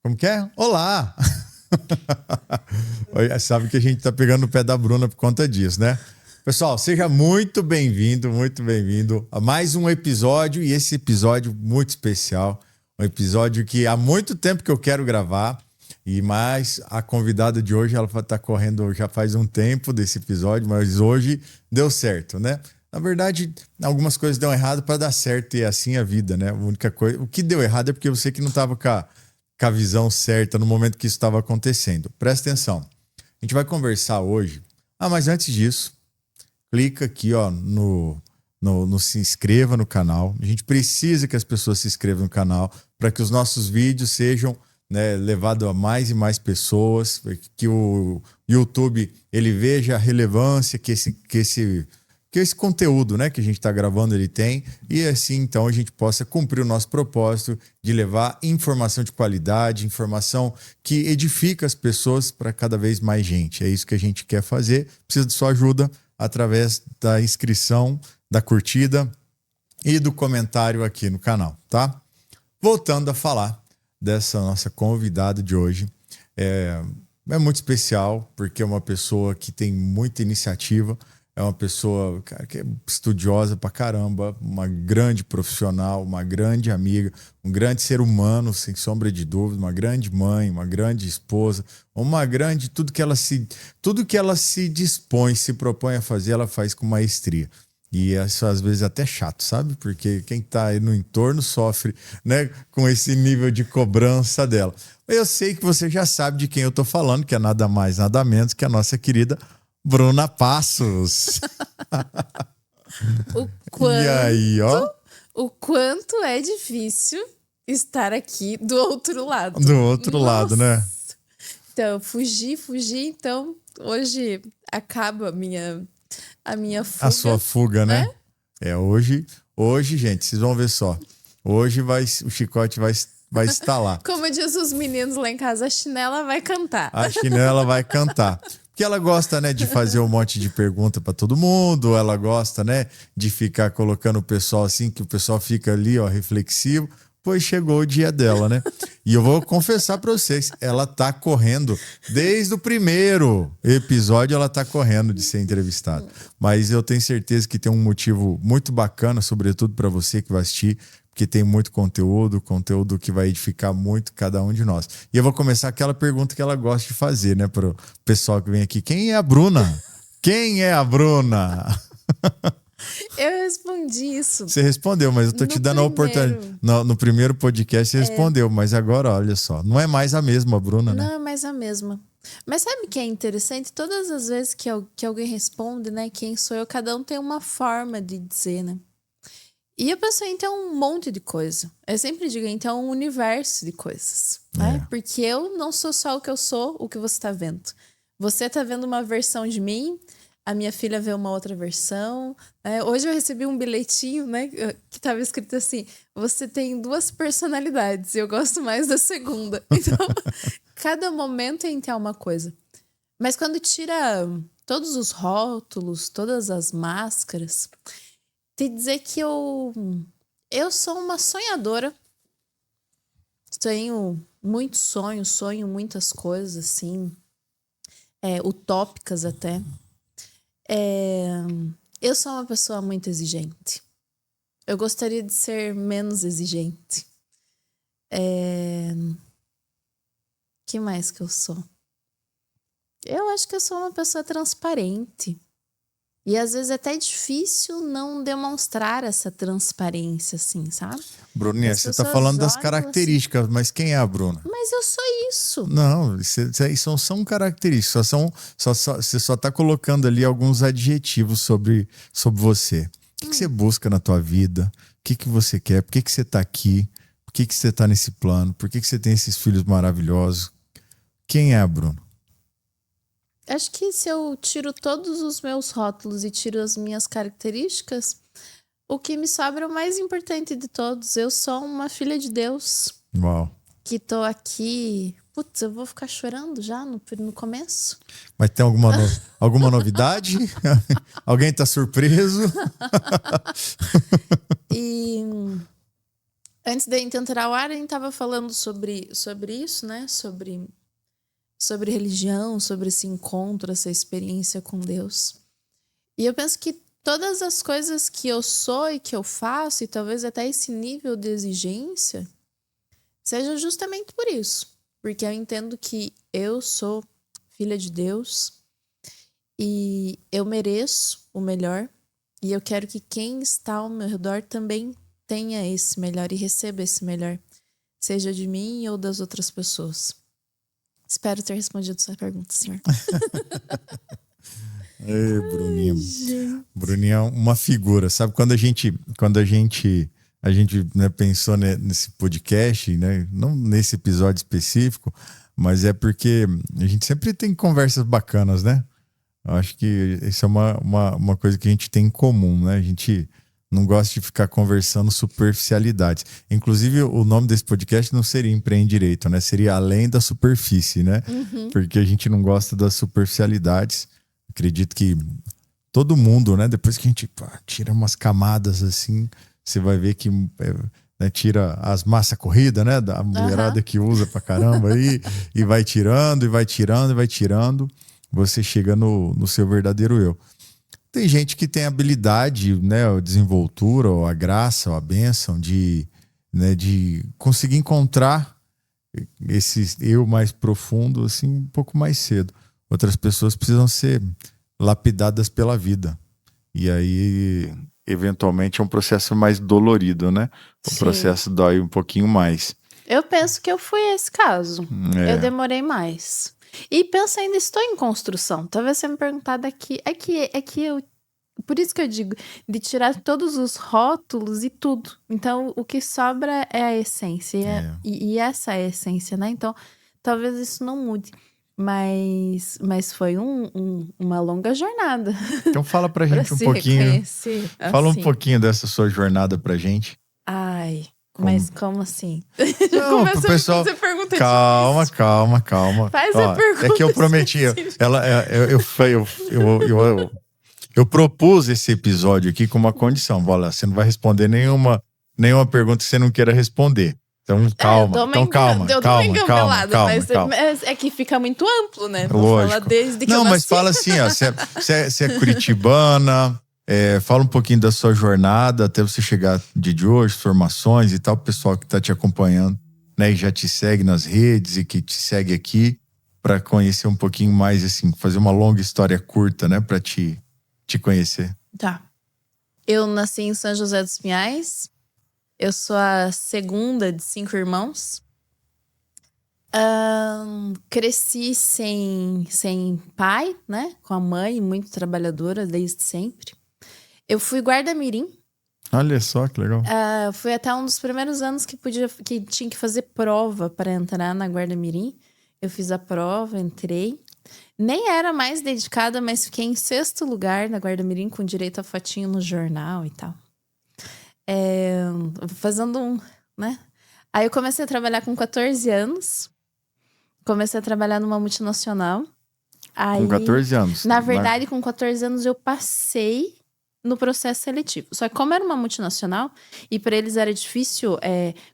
Como que é? Olá! Sabe que a gente tá pegando o pé da Bruna por conta disso, né? Pessoal, seja muito bem-vindo a mais um episódio, e esse episódio muito especial, um episódio que há muito tempo que eu quero gravar, e mais a convidada de hoje, ela tá correndo já faz um tempo desse episódio, mas hoje deu certo, né? Na verdade, algumas coisas dão errado para dar certo, e é assim a vida, né? A única coisa, o que deu errado é porque você que não estava com a visão certa no momento que isso estava acontecendo. Presta atenção. A gente vai conversar hoje. Mas antes disso, clica aqui, ó, no se inscreva no canal. A gente precisa que as pessoas se inscrevam no canal para que os nossos vídeos sejam, né, levados a mais e mais pessoas, que o YouTube ele veja a relevância que esse conteúdo, né, que a gente está gravando ele tem, e assim então a gente possa cumprir o nosso propósito de levar informação de qualidade, informação que edifica as pessoas para cada vez mais gente. É isso que a gente quer fazer. Precisa de sua ajuda através da inscrição, da curtida e do comentário aqui no canal, tá? Voltando a falar dessa nossa convidada de hoje, é muito especial porque é uma pessoa que tem muita iniciativa. É uma pessoa, cara, que é estudiosa pra caramba, uma grande profissional, uma grande amiga, um grande ser humano, sem sombra de dúvida, uma grande mãe, uma grande esposa, uma grande... Tudo que ela se dispõe, se propõe a fazer, ela faz com maestria. E isso às vezes é até chato, sabe? Porque quem tá aí no entorno sofre, né, com esse nível de cobrança dela. Eu sei que você já sabe de quem eu tô falando, que é nada mais, nada menos que a nossa querida Bruna Passos. E aí, ó. O quanto é difícil estar aqui do outro lado. Do outro lado, né? Então, fugi. Então, hoje acaba a minha fuga. A sua fuga, né? Hoje, gente, vocês vão ver só. Hoje o chicote vai estalar. Como diz os meninos lá em casa, a chinela vai cantar. A chinela vai cantar. Porque ela gosta, né, de fazer um monte de pergunta para todo mundo, ela gosta, né, de ficar colocando o pessoal assim, que o pessoal fica ali, ó, reflexivo. Pois chegou o dia dela, né? E eu vou confessar para vocês, ela tá correndo desde o primeiro episódio, ela tá correndo de ser entrevistada. Mas eu tenho certeza que tem um motivo muito bacana, sobretudo para você que vai assistir, porque tem muito conteúdo que vai edificar muito cada um de nós. E eu vou começar aquela pergunta que ela gosta de fazer, né, pro pessoal que vem aqui. Quem é a Bruna? Quem é a Bruna? Eu respondi isso. Você respondeu, mas eu tô te dando a oportunidade. No primeiro podcast você respondeu, mas agora, olha só, não é mais a mesma, Bruna, né? Não é mais a mesma. Mas sabe o que é interessante? Todas as vezes que alguém responde, né, quem sou eu, cada um tem uma forma de dizer, né? E a pessoa então um monte de coisa. Eu sempre digo, então, um universo de coisas. Né? Porque eu não sou só o que eu sou, o que você tá vendo. Você tá vendo uma versão de mim, a minha filha vê uma outra versão. Né? Hoje eu recebi um bilhetinho, né, que tava escrito assim: você tem 2 personalidades, e eu gosto mais da segunda. Então, cada momento é uma coisa. Mas quando tira todos os rótulos, todas as máscaras... te dizer que eu sou uma sonhadora. Tenho muitos sonhos, sonho muitas coisas, assim, utópicas até. Eu sou uma pessoa muito exigente. Eu gostaria de ser menos exigente. Que mais que eu sou? Eu acho que eu sou uma pessoa transparente. E às vezes é até difícil não demonstrar essa transparência, assim, sabe? Bruninha, você tá falando das características, assim, mas quem é a Bruna? Mas eu sou isso. Não, isso são características, você só tá colocando ali alguns adjetivos sobre você. O que você busca na tua vida? O que você quer? Por que você tá aqui? Por que você tá nesse plano? Por que você tem esses filhos maravilhosos? Quem é a Bruna? Acho que se eu tiro todos os meus rótulos e tiro as minhas características, o que me sobra é o mais importante de todos. Eu sou uma filha de Deus. Uau. Que tô aqui... Putz, eu vou ficar chorando já no começo. Mas tem alguma novidade? Alguém tá surpreso? E Antes da gente entrar ao ar, a gente tava falando sobre isso, né? Sobre religião, sobre esse encontro, essa experiência com Deus. E eu penso que todas as coisas que eu sou e que eu faço, e talvez até esse nível de exigência, seja justamente por isso. Porque eu entendo que eu sou filha de Deus e eu mereço o melhor. E eu quero que quem está ao meu redor também tenha esse melhor e receba esse melhor, seja de mim ou das outras pessoas. Espero ter respondido sua pergunta, senhor. Ei, Bruninha. Bruninha é uma figura. Sabe, quando a gente né, pensou nesse podcast, né, não nesse episódio específico, mas é porque a gente sempre tem conversas bacanas, né? Eu acho que isso é uma coisa que a gente tem em comum, né? A gente não gosta de ficar conversando superficialidades. Inclusive, o nome desse podcast não seria Empreende Direito, né? Seria Além da Superfície, né? Porque a gente não gosta das superficialidades. Acredito que todo mundo, né? Depois que a gente tira umas camadas assim, você vai ver que né, tira as massa corrida, né? Da mulherada que usa pra caramba aí, e vai tirando, e vai tirando, e vai tirando. Você chega no seu verdadeiro eu. Tem gente que tem habilidade, né, a desenvoltura, ou a graça, ou a bênção de conseguir encontrar esse eu mais profundo assim um pouco mais cedo. Outras pessoas precisam ser lapidadas pela vida. E aí, eventualmente, é um processo mais dolorido, né? O processo dói um pouquinho mais. Eu penso que eu fui esse caso. Eu demorei mais. E penso ainda, estou em construção. Talvez você me perguntar daqui. É que eu. Por isso que eu digo, de tirar todos os rótulos e tudo. Então, o que sobra é a essência. E essa é a essência, né? Então, talvez isso não mude. Mas foi uma longa jornada. Então fala pra gente um pouquinho. Fala um pouquinho dessa sua jornada pra gente. Ai. Mas como assim? Não, pro pessoal. Calma. Faz a pergunta. É que eu prometi. Eu propus esse episódio aqui com uma condição. Olha, você não vai responder nenhuma pergunta que você não queira responder. Então, calma. Mas é que fica muito amplo, né? Lógico. Mas fala assim, ó. Você é curitibana. Fala um pouquinho da sua jornada até você chegar de hoje, formações e tal, o pessoal que está te acompanhando, né, e já te segue nas redes e que te segue aqui, para conhecer um pouquinho mais, assim, fazer uma longa história curta, né, para te conhecer. Tá. Eu nasci em São José dos Pinhais. Eu sou a segunda de 5 irmãos. Cresci sem pai, né, com a mãe, muito trabalhadora desde sempre. Eu fui guarda-mirim. Olha só que legal. Foi até um dos primeiros anos que tinha que fazer prova para entrar na guarda-mirim. Eu fiz a prova, entrei. Nem era mais dedicada, mas fiquei em 6º lugar na guarda-mirim, com direito a fotinho no jornal e tal. Fazendo né? Aí eu comecei a trabalhar com 14 anos. Comecei a trabalhar numa multinacional. Aí, com 14 anos? Na verdade, com 14 anos eu passei no processo seletivo. Só que como era uma multinacional e para eles era difícil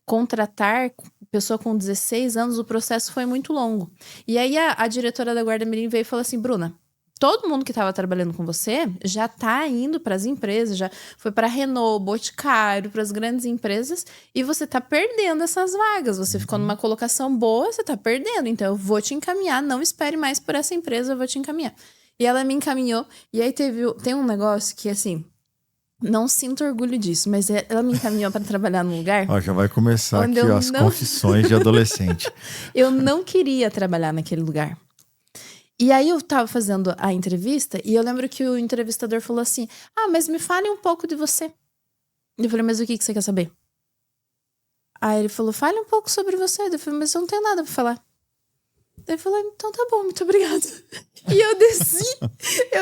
contratar pessoa com 16 anos, o processo foi muito longo. E aí a diretora da Guarda-Mirim veio e falou assim: Bruna, todo mundo que estava trabalhando com você já tá indo para as empresas, já foi para Renault, Boticário, para as grandes empresas, e você tá perdendo essas vagas. Você ficou numa colocação boa, você tá perdendo. Então eu vou te encaminhar, não espere mais por essa empresa, eu vou te encaminhar. E ela me encaminhou, e aí tem um negócio que, assim, não sinto orgulho disso, mas ela me encaminhou para trabalhar num lugar... Já vai começar aqui as confissões de adolescente. Eu não queria trabalhar naquele lugar. E aí eu tava fazendo a entrevista, e eu lembro que o entrevistador falou assim: mas me fale um pouco de você. Eu falei: mas o que você quer saber? Aí ele falou: fale um pouco sobre você. Eu falei: mas eu não tenho nada pra falar. Ele falou, então tá bom, muito obrigada. E eu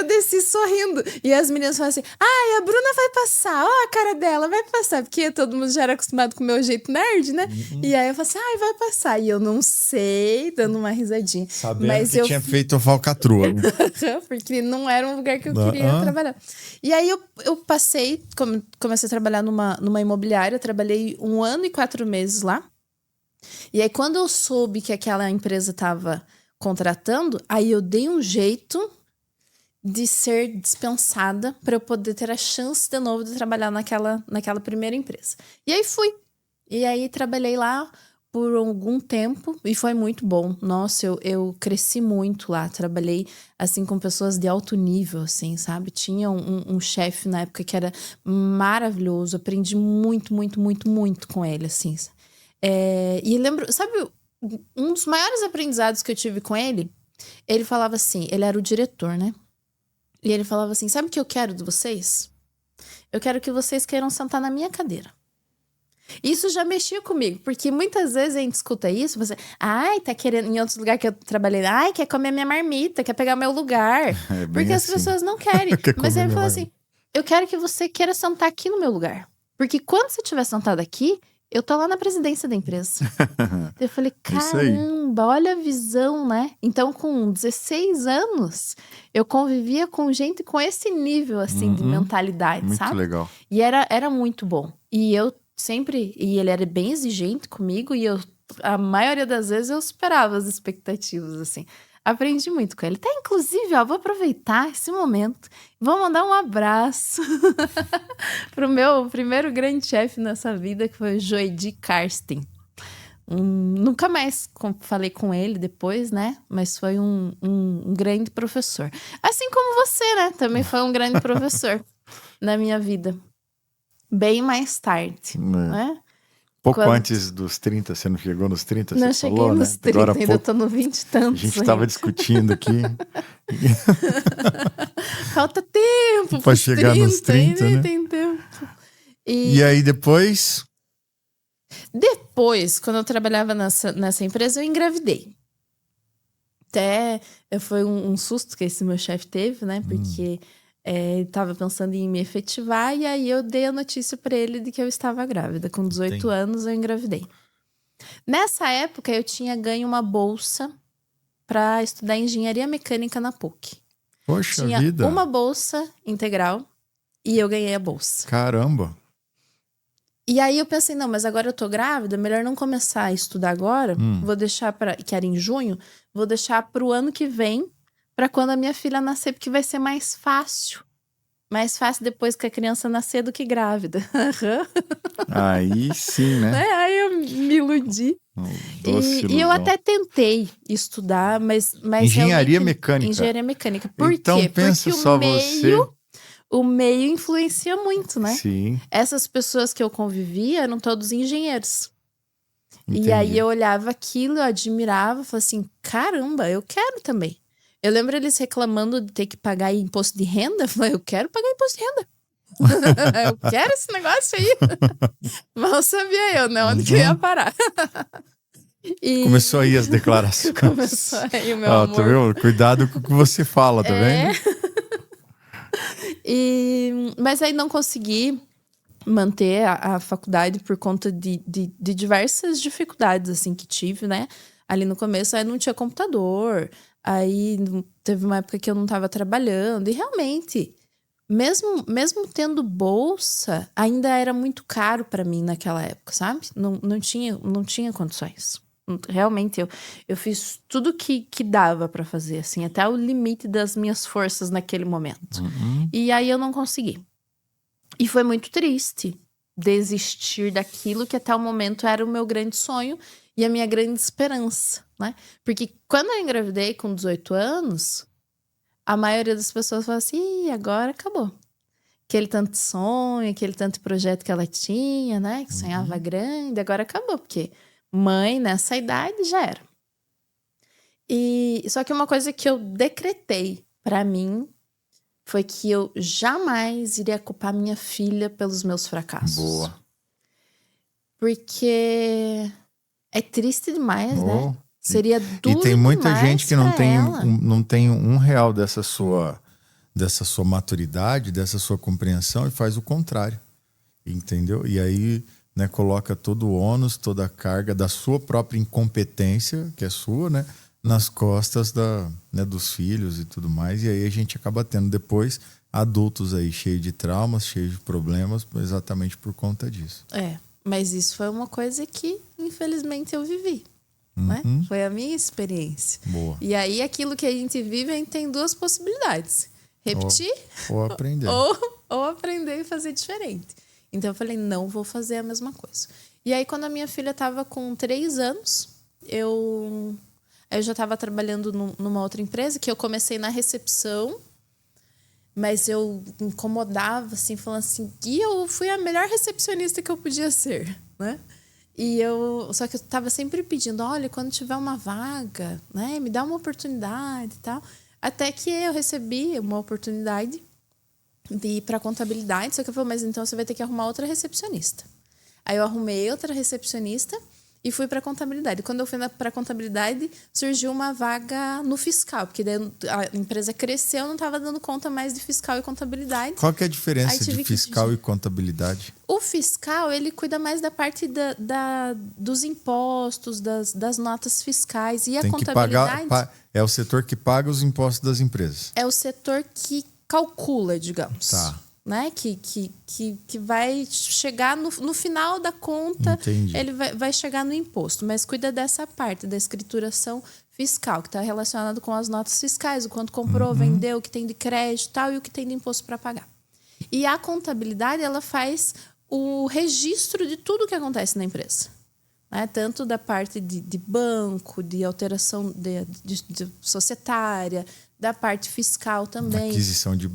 desci sorrindo. E as meninas falaram assim, ai, a Bruna vai passar, ó a cara dela, vai passar. Porque todo mundo já era acostumado com o meu jeito nerd, né? E aí eu falei assim, ai, vai passar. E eu não sei, dando uma risadinha. Sabendo mas que eu tinha feito a falcatrua. porque não era um lugar que eu queria trabalhar. E aí eu passei, comecei a trabalhar numa imobiliária, trabalhei 1 ano e 4 meses lá. E aí, quando eu soube que aquela empresa estava contratando, aí eu dei um jeito de ser dispensada para eu poder ter a chance de novo de trabalhar naquela primeira empresa. E aí fui. E aí trabalhei lá por algum tempo e foi muito bom. Nossa, eu cresci muito lá. Trabalhei, assim, com pessoas de alto nível, assim, sabe? Tinha um chefe na época que era maravilhoso. Aprendi muito, muito, muito, muito com ele, assim. E lembro, sabe, um dos maiores aprendizados que eu tive com ele, ele falava assim, ele era o diretor, né? E ele falava assim, sabe o que eu quero de vocês? Eu quero que vocês queiram sentar na minha cadeira. Isso já mexia comigo, porque muitas vezes a gente escuta isso, você, ai, tá querendo, em outros lugares que eu trabalhei, ai, quer comer minha marmita, quer pegar meu lugar. Porque as pessoas não querem. Mas ele falou assim, eu quero que você queira sentar aqui no meu lugar. Porque quando você estiver sentado aqui, eu tô lá na presidência da empresa. Eu falei, caramba, olha a visão, né? Então, com 16 anos, eu convivia com gente com esse nível, assim, de mentalidade, muito sabe? Muito legal. E era muito bom. E eu sempre... E ele era bem exigente comigo e a maioria das vezes eu superava as expectativas, assim. Aprendi muito com ele. Tá, inclusive, ó, vou aproveitar esse momento. Vou mandar um abraço pro meu primeiro grande chefe nessa vida, que foi o Joedi Karsten. Nunca mais falei com ele depois, né? Mas foi um grande professor. Assim como você, né? Também foi um grande professor na minha vida. Bem mais tarde, né? Pouco antes dos 30, você não chegou nos 30? Não, você cheguei falou, nos né? 30, Agora, ainda tô no 20 e tantos. A gente estava discutindo aqui. Falta tempo pra chegar 30, nos 30, né? Tem tempo. E aí depois? Depois, quando eu trabalhava nessa empresa, eu engravidei. Até foi um susto que esse meu chefe teve, né? Porque ele tava pensando em me efetivar e aí eu dei a notícia pra ele de que eu estava grávida. Com 18 anos, eu engravidei. Nessa época, eu tinha ganho uma bolsa para estudar engenharia mecânica na PUC. Poxa tinha vida. Uma bolsa integral e eu ganhei a bolsa. Caramba. E aí eu pensei, não, mas agora eu tô grávida, melhor não começar a estudar agora. Vou deixar que era em junho, vou deixar pro ano que vem, pra quando a minha filha nascer, porque vai ser mais fácil. Mais fácil depois que a criança nascer do que grávida. Aí sim, né? Aí eu me iludi. E eu até tentei estudar, mas engenharia mecânica. Engenharia mecânica. Por então, quê? Pensa porque só você. O meio influencia muito, né? Sim. Essas pessoas que eu convivia eram todos engenheiros. Entendi. E aí eu olhava aquilo, eu admirava, falava assim, caramba, eu quero também. Eu lembro eles reclamando de ter que pagar imposto de renda. Eu falei, eu quero pagar imposto de renda. Eu quero esse negócio aí. Mal sabia eu, né? Onde que eu ia parar. Começou aí as declarações. Começou aí o meu amor. Tá vendo? Cuidado com o que você fala, tá vendo? Mas aí não consegui manter a faculdade por conta de diversas dificuldades, assim, que tive, né? Ali no começo, aí não tinha computador. Aí teve uma época que eu não estava trabalhando. E realmente, mesmo tendo bolsa, ainda era muito caro para mim naquela época, sabe? Não tinha condições. Realmente, eu fiz tudo que dava para fazer, assim, até o limite das minhas forças naquele momento. E aí eu não consegui. E foi muito triste desistir daquilo que até o momento era o meu grande sonho e a minha grande esperança, né? Porque quando eu engravidei com 18 anos, a maioria das pessoas fala assim, agora acabou. Aquele tanto sonho, aquele tanto projeto que ela tinha, né? Que sonhava grande, agora acabou, porque mãe nessa idade já era. Só que uma coisa que eu decretei pra mim foi que eu jamais iria culpar minha filha pelos meus fracassos. Boa. Porque é triste demais, né? Seria duro. E tem muita gente que não tem, ela. não tem R$1 dessa sua maturidade, dessa sua compreensão e faz o contrário. Entendeu? E aí, né, coloca todo o ônus, toda a carga da sua própria incompetência, que é sua, né, nas costas dos filhos e tudo mais. E aí a gente acaba tendo depois adultos aí cheios de traumas, cheios de problemas, exatamente por conta disso. Mas isso foi uma coisa que, infelizmente, eu vivi. Né? Foi a minha experiência. Boa. E aí, aquilo que a gente vive, a gente tem duas possibilidades. Repetir ou aprender. Ou aprender e fazer diferente. Então, eu falei, não vou fazer a mesma coisa. E aí, quando a minha filha estava com 3 anos, eu já estava trabalhando numa outra empresa, que eu comecei na recepção, mas eu incomodava, assim, falando assim, que eu fui a melhor recepcionista que eu podia ser, né? Só que eu estava sempre pedindo, olha, quando tiver uma vaga, né, me dá uma oportunidade e tal. Até que eu recebi uma oportunidade de ir para contabilidade, só que eu falei, mas então você vai ter que arrumar outra recepcionista. Aí eu arrumei outra recepcionista e fui para contabilidade. Quando eu fui para contabilidade, surgiu uma vaga no fiscal, porque daí a empresa cresceu, eu não estava dando conta mais de fiscal e contabilidade. Qual que é a diferença de fiscal e contabilidade? O fiscal, ele cuida mais da parte dos impostos, das notas fiscais. E a contabilidade... É o setor que paga os impostos das empresas. É o setor que calcula, digamos. Tá. Né? Que vai chegar no final da conta. Entendi. Ele vai chegar no imposto, mas cuida dessa parte da escrituração fiscal, que está relacionado com as notas fiscais, o quanto comprou, vendeu, o que tem de crédito e tal, e o que tem de imposto para pagar. E a contabilidade, ela faz o registro de tudo que acontece na empresa. Né? Tanto da parte de banco, de alteração de societária, da parte fiscal também. Aquisição de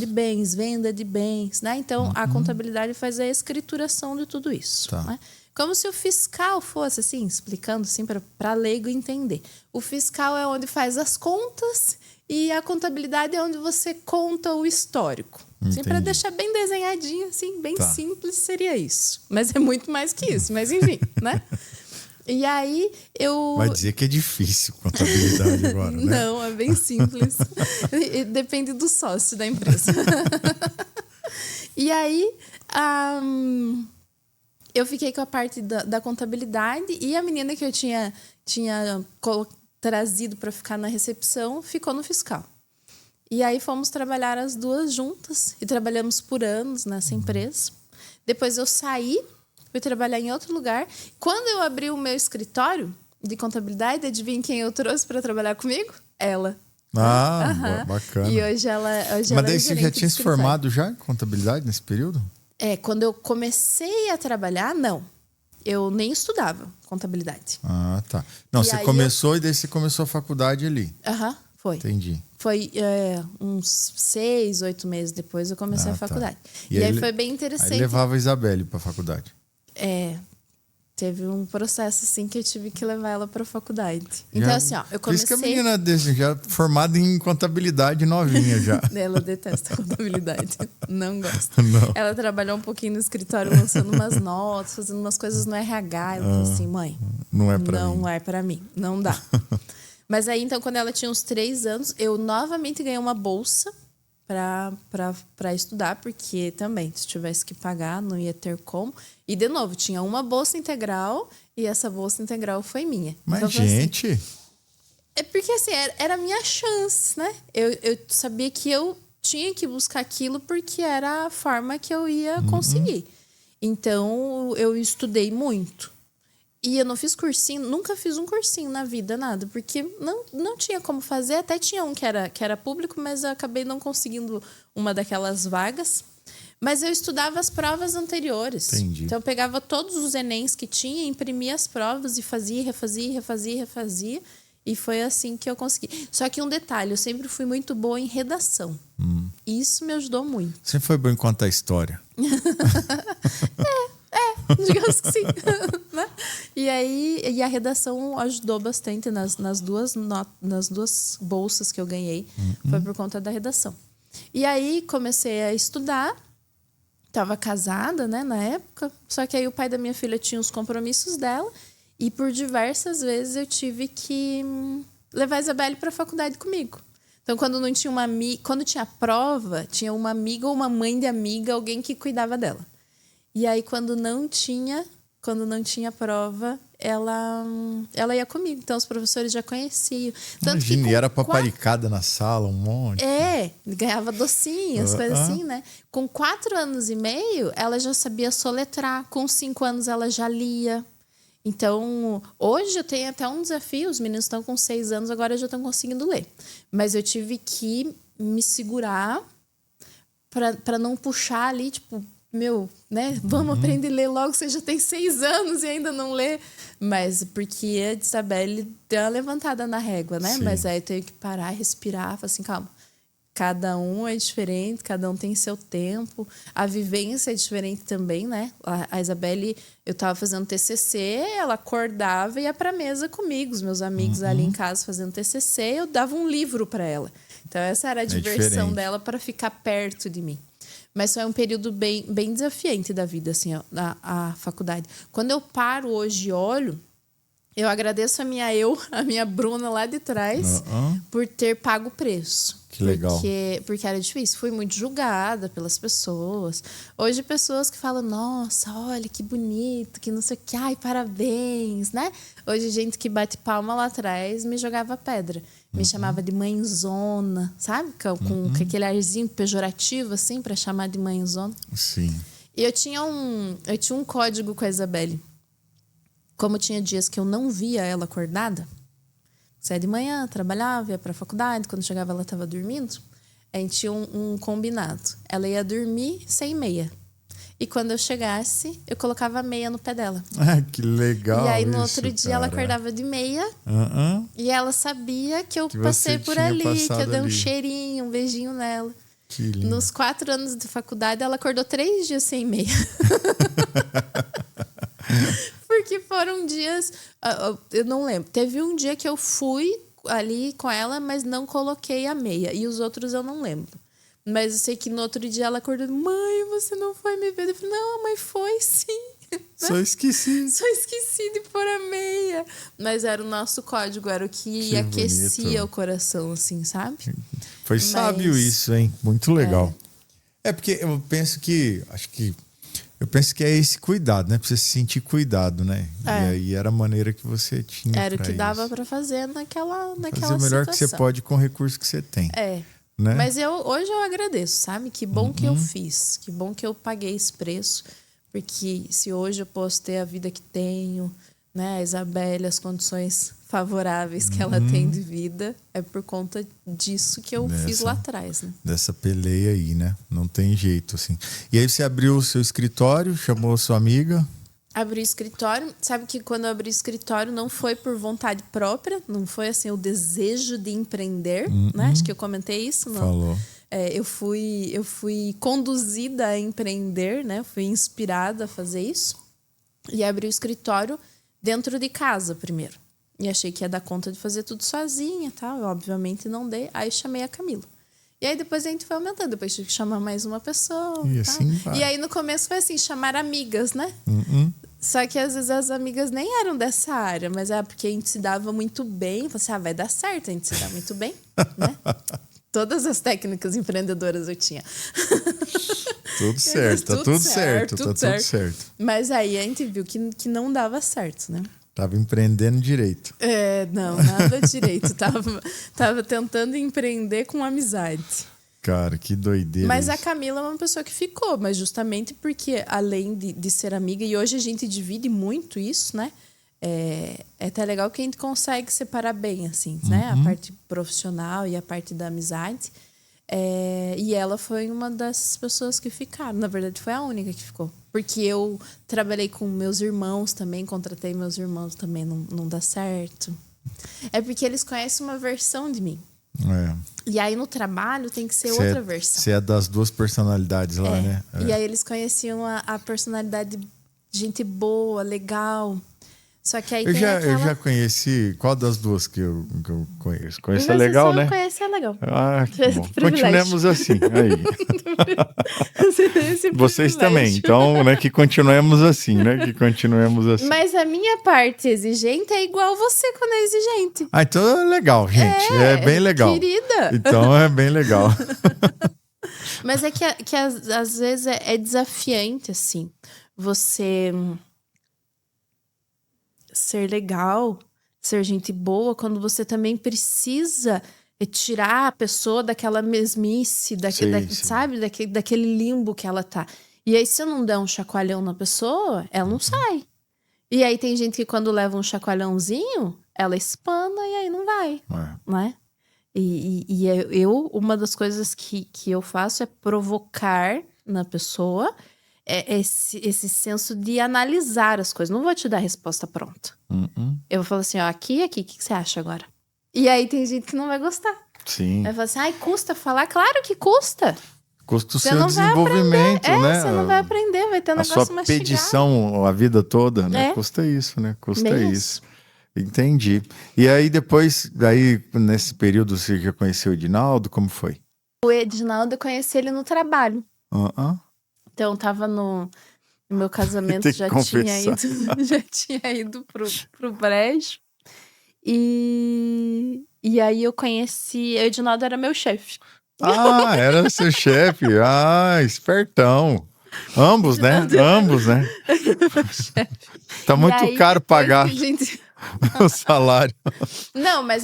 bens. Venda de bens. Né? Então, a contabilidade faz a escrituração de tudo isso. Tá. Né? Como se o fiscal fosse, assim, explicando assim, para leigo entender. O fiscal é onde faz as contas e a contabilidade é onde você conta o histórico. Assim, para deixar bem desenhadinho, assim, bem simples, seria isso. Mas é muito mais que isso. Mas, enfim, né? E aí, Vai dizer que é difícil contabilidade agora, né? Não, é bem simples. Depende do sócio da empresa. E aí, eu fiquei com a parte da contabilidade e a menina que eu tinha trazido para ficar na recepção ficou no fiscal. E aí fomos trabalhar as duas juntas e trabalhamos por anos nessa empresa. Depois eu saí, fui trabalhar em outro lugar. Quando eu abri o meu escritório de contabilidade, adivinha quem eu trouxe para trabalhar comigo? Ela. Bacana. E hoje ela Mas daí você já tinha se formado já em contabilidade nesse período? Quando eu comecei a trabalhar, não. Eu nem estudava contabilidade. Ah, tá. Não, E você aí começou e daí você começou a faculdade ali. Foi. Entendi. Foi uns 6, 8 meses depois eu comecei a faculdade. Tá. E aí foi bem interessante. Aí levava a Isabelle para a faculdade. Teve um processo assim que eu tive que levar ela para a faculdade. Então assim, ó, eu comecei... Por isso que a menina já formada em contabilidade novinha já. Ela detesta contabilidade. Não gosta. Não. Ela trabalhou um pouquinho no escritório lançando umas notas, fazendo umas coisas no RH. Ela falou assim, mãe, não é para mim. Não é para mim, não dá. Mas aí, então, quando ela tinha uns 3 anos, eu novamente ganhei uma bolsa para estudar, porque também, se tivesse que pagar, não ia ter como. E, de novo, tinha uma bolsa integral e essa bolsa integral foi minha. Mas, então, gente... Assim, é porque, assim, era a minha chance, né? Eu sabia que eu tinha que buscar aquilo porque era a forma que eu ia conseguir. Então, eu estudei muito. E eu não fiz cursinho, nunca fiz um cursinho na vida, nada. Porque não tinha como fazer. Até tinha um que era público, mas eu acabei não conseguindo uma daquelas vagas. Mas eu estudava as provas anteriores. Entendi. Então eu pegava todos os Enems que tinha, imprimia as provas e fazia, refazia. E foi assim que eu consegui. Só que um detalhe, eu sempre fui muito boa em redação. Isso me ajudou muito. Você foi boa em contar história. Digamos que sim. Né? E a redação ajudou bastante nas duas bolsas que eu ganhei. Foi por conta da redação. E aí comecei a estudar. Estava casada, né, na época. Só que aí o pai da minha filha tinha os compromissos dela. E por diversas vezes eu tive que levar a Isabelle para a faculdade comigo. Então, quando não tinha quando tinha prova, tinha uma amiga ou uma mãe de amiga, alguém que cuidava dela. E aí, quando não tinha prova, ela ia comigo. Então, os professores já conheciam. Imagina, e era paparicada na sala, um monte. Ganhava docinhos, coisas assim, né? Com 4 anos e meio, ela já sabia soletrar. Com 5 anos, ela já lia. Então, hoje eu tenho até um desafio. Os meninos estão com 6 anos, agora já estão conseguindo ler. Mas eu tive que me segurar para não puxar ali, tipo... né? Vamos aprender a ler logo, você já tem 6 anos e ainda não lê. Mas porque a Isabelle deu uma levantada na régua, né? Sim. Mas aí eu tenho que parar, respirar, falar assim, calma. Cada um é diferente, cada um tem seu tempo. A vivência é diferente também, né? A Isabelle, eu tava fazendo TCC, ela acordava e ia pra mesa comigo. Os meus amigos ali em casa fazendo TCC, eu dava um livro para ela. Então essa era a diversão dela para ficar perto de mim. Mas foi um período bem desafiante da vida, assim, ó, a faculdade. Quando eu paro hoje e olho, eu agradeço a minha Bruna lá de trás, por ter pago o preço. Que legal. Porque era difícil. Fui muito julgada pelas pessoas. Hoje, pessoas que falam, nossa, olha, que bonito, que não sei o que, ai, parabéns, né? Hoje, gente que bate palma lá atrás me jogava pedra. Me chamava de mãezona, sabe? Com aquele arzinho pejorativo, assim, pra chamar de mãezona. Sim. E eu tinha um código com a Isabelle. Como tinha dias que eu não via ela acordada, saía de manhã, trabalhava, ia pra faculdade, quando chegava ela estava dormindo, a gente tinha um combinado. Ela ia dormir sem meia. E quando eu chegasse, eu colocava a meia no pé dela. Que legal. E aí no outro dia ela acordava de meia e ela sabia que eu passei por ali, que eu dei um cheirinho, um beijinho nela. Que lindo. Nos 4 anos de faculdade, ela acordou 3 dias sem meia. Porque foram dias... Eu não lembro. Teve um dia que eu fui ali com ela, mas não coloquei a meia. E os outros eu não lembro. Mas eu sei que no outro dia ela acordou. Mãe, você não foi me ver? Eu falei, não, a mãe foi sim. Só esqueci. Só esqueci de pôr a meia. Mas era o nosso código, era o que aquecia bonito. O coração, assim, sabe? Foi sábio isso, hein? Muito legal. É porque eu penso que... Eu penso que é esse cuidado, né? Pra você se sentir cuidado, né? E aí era a maneira que você tinha. Era o que dava pra fazer naquela fazer o melhor situação. que você pode com o recurso que você tem. Né? Mas hoje eu agradeço, sabe? Que bom que eu fiz. Que bom que eu paguei esse preço. Porque se hoje eu posso ter a vida que tenho, né? A Isabelle, as condições favoráveis que ela tem de vida, é por conta disso que eu fiz lá atrás, né? Dessa peleia aí, né? Não tem jeito, assim. E aí você abriu o seu escritório, chamou a sua amiga... Abri o escritório. Sabe que quando eu abri o escritório não foi por vontade própria, não foi assim o desejo de empreender, né? Acho que eu comentei isso, não? Falou. Eu fui conduzida a empreender, né? Fui inspirada a fazer isso. E abri o escritório dentro de casa primeiro. E achei que ia dar conta de fazer tudo sozinha e tal. Eu, obviamente não dei. Aí chamei a Camila. E aí depois a gente foi aumentando. Depois tive que chamar mais uma pessoa. E assim vai. E aí no começo foi assim, chamar amigas, né? Só que às vezes as amigas nem eram dessa área, mas porque a gente se dava muito bem. Falei assim, vai dar certo, a gente se dá muito bem, né? Todas as técnicas empreendedoras eu tinha. Tudo certo, tá tudo certo. Mas aí a gente viu que não dava certo, né? Tava empreendendo direito. Não, nada direito. Tava tentando empreender com amizade. Cara, que doideira. Mas a Camila é uma pessoa que ficou, mas justamente porque, além de ser amiga, e hoje a gente divide muito isso, né? É até legal que a gente consegue separar bem, assim, né? A parte profissional e a parte da amizade. E ela foi uma das pessoas que ficaram. Na verdade, foi a única que ficou. Porque eu trabalhei com meus irmãos também, contratei meus irmãos também, não dá certo. É porque eles conhecem uma versão de mim. E aí no trabalho tem que ser outra versão. Você é das duas personalidades lá, né? E aí eles conheciam a personalidade de gente boa, legal. Só que aí Eu tem já, aquela... eu já conheci. Qual das duas que eu conheço? Conhecer Você legal, só né? conhece é legal. Ah, que bom. Privilégio. Continuemos assim. Aí. Você tem esse Vocês privilégio. também. Então, né, que continuemos assim, né? Que continuemos assim. Mas a minha parte exigente é igual você quando é exigente. Ah, então é legal, gente. É bem legal. Querida. Então é bem legal. Mas é que às vezes é desafiante, assim. Você ser legal, ser gente boa, quando você também precisa tirar a pessoa daquela mesmice, Sim. sabe? Daquele limbo que ela tá. E aí, se eu não der um chacoalhão na pessoa, ela não sai. E aí tem gente que quando leva um chacoalhãozinho, ela espana e aí não vai, né? E uma das coisas que eu faço é provocar na pessoa esse senso de analisar as coisas. Não vou te dar a resposta pronta. Eu vou falar assim, ó, aqui, o que você acha agora? E aí tem gente que não vai gostar. Sim. Vai falar assim, ai, custa falar? Claro que custa. Custa o Você seu não vai desenvolvimento, né? Você não vai aprender, vai ter um A negócio sua mastigado. pedição a vida toda, né? Custa isso, né? Custa isso. Entendi. E aí depois, nesse período você já conheceu o Edinaldo? Como foi? O Edinaldo, eu conheci ele no trabalho. Então tava no meu casamento, já tinha ido pro brejo. E aí eu conheci, o Edinaldo era meu chefe. Ah, era seu chefe. Ah, espertão. Ambos, né? Tá muito caro pagar o salário. Não, mas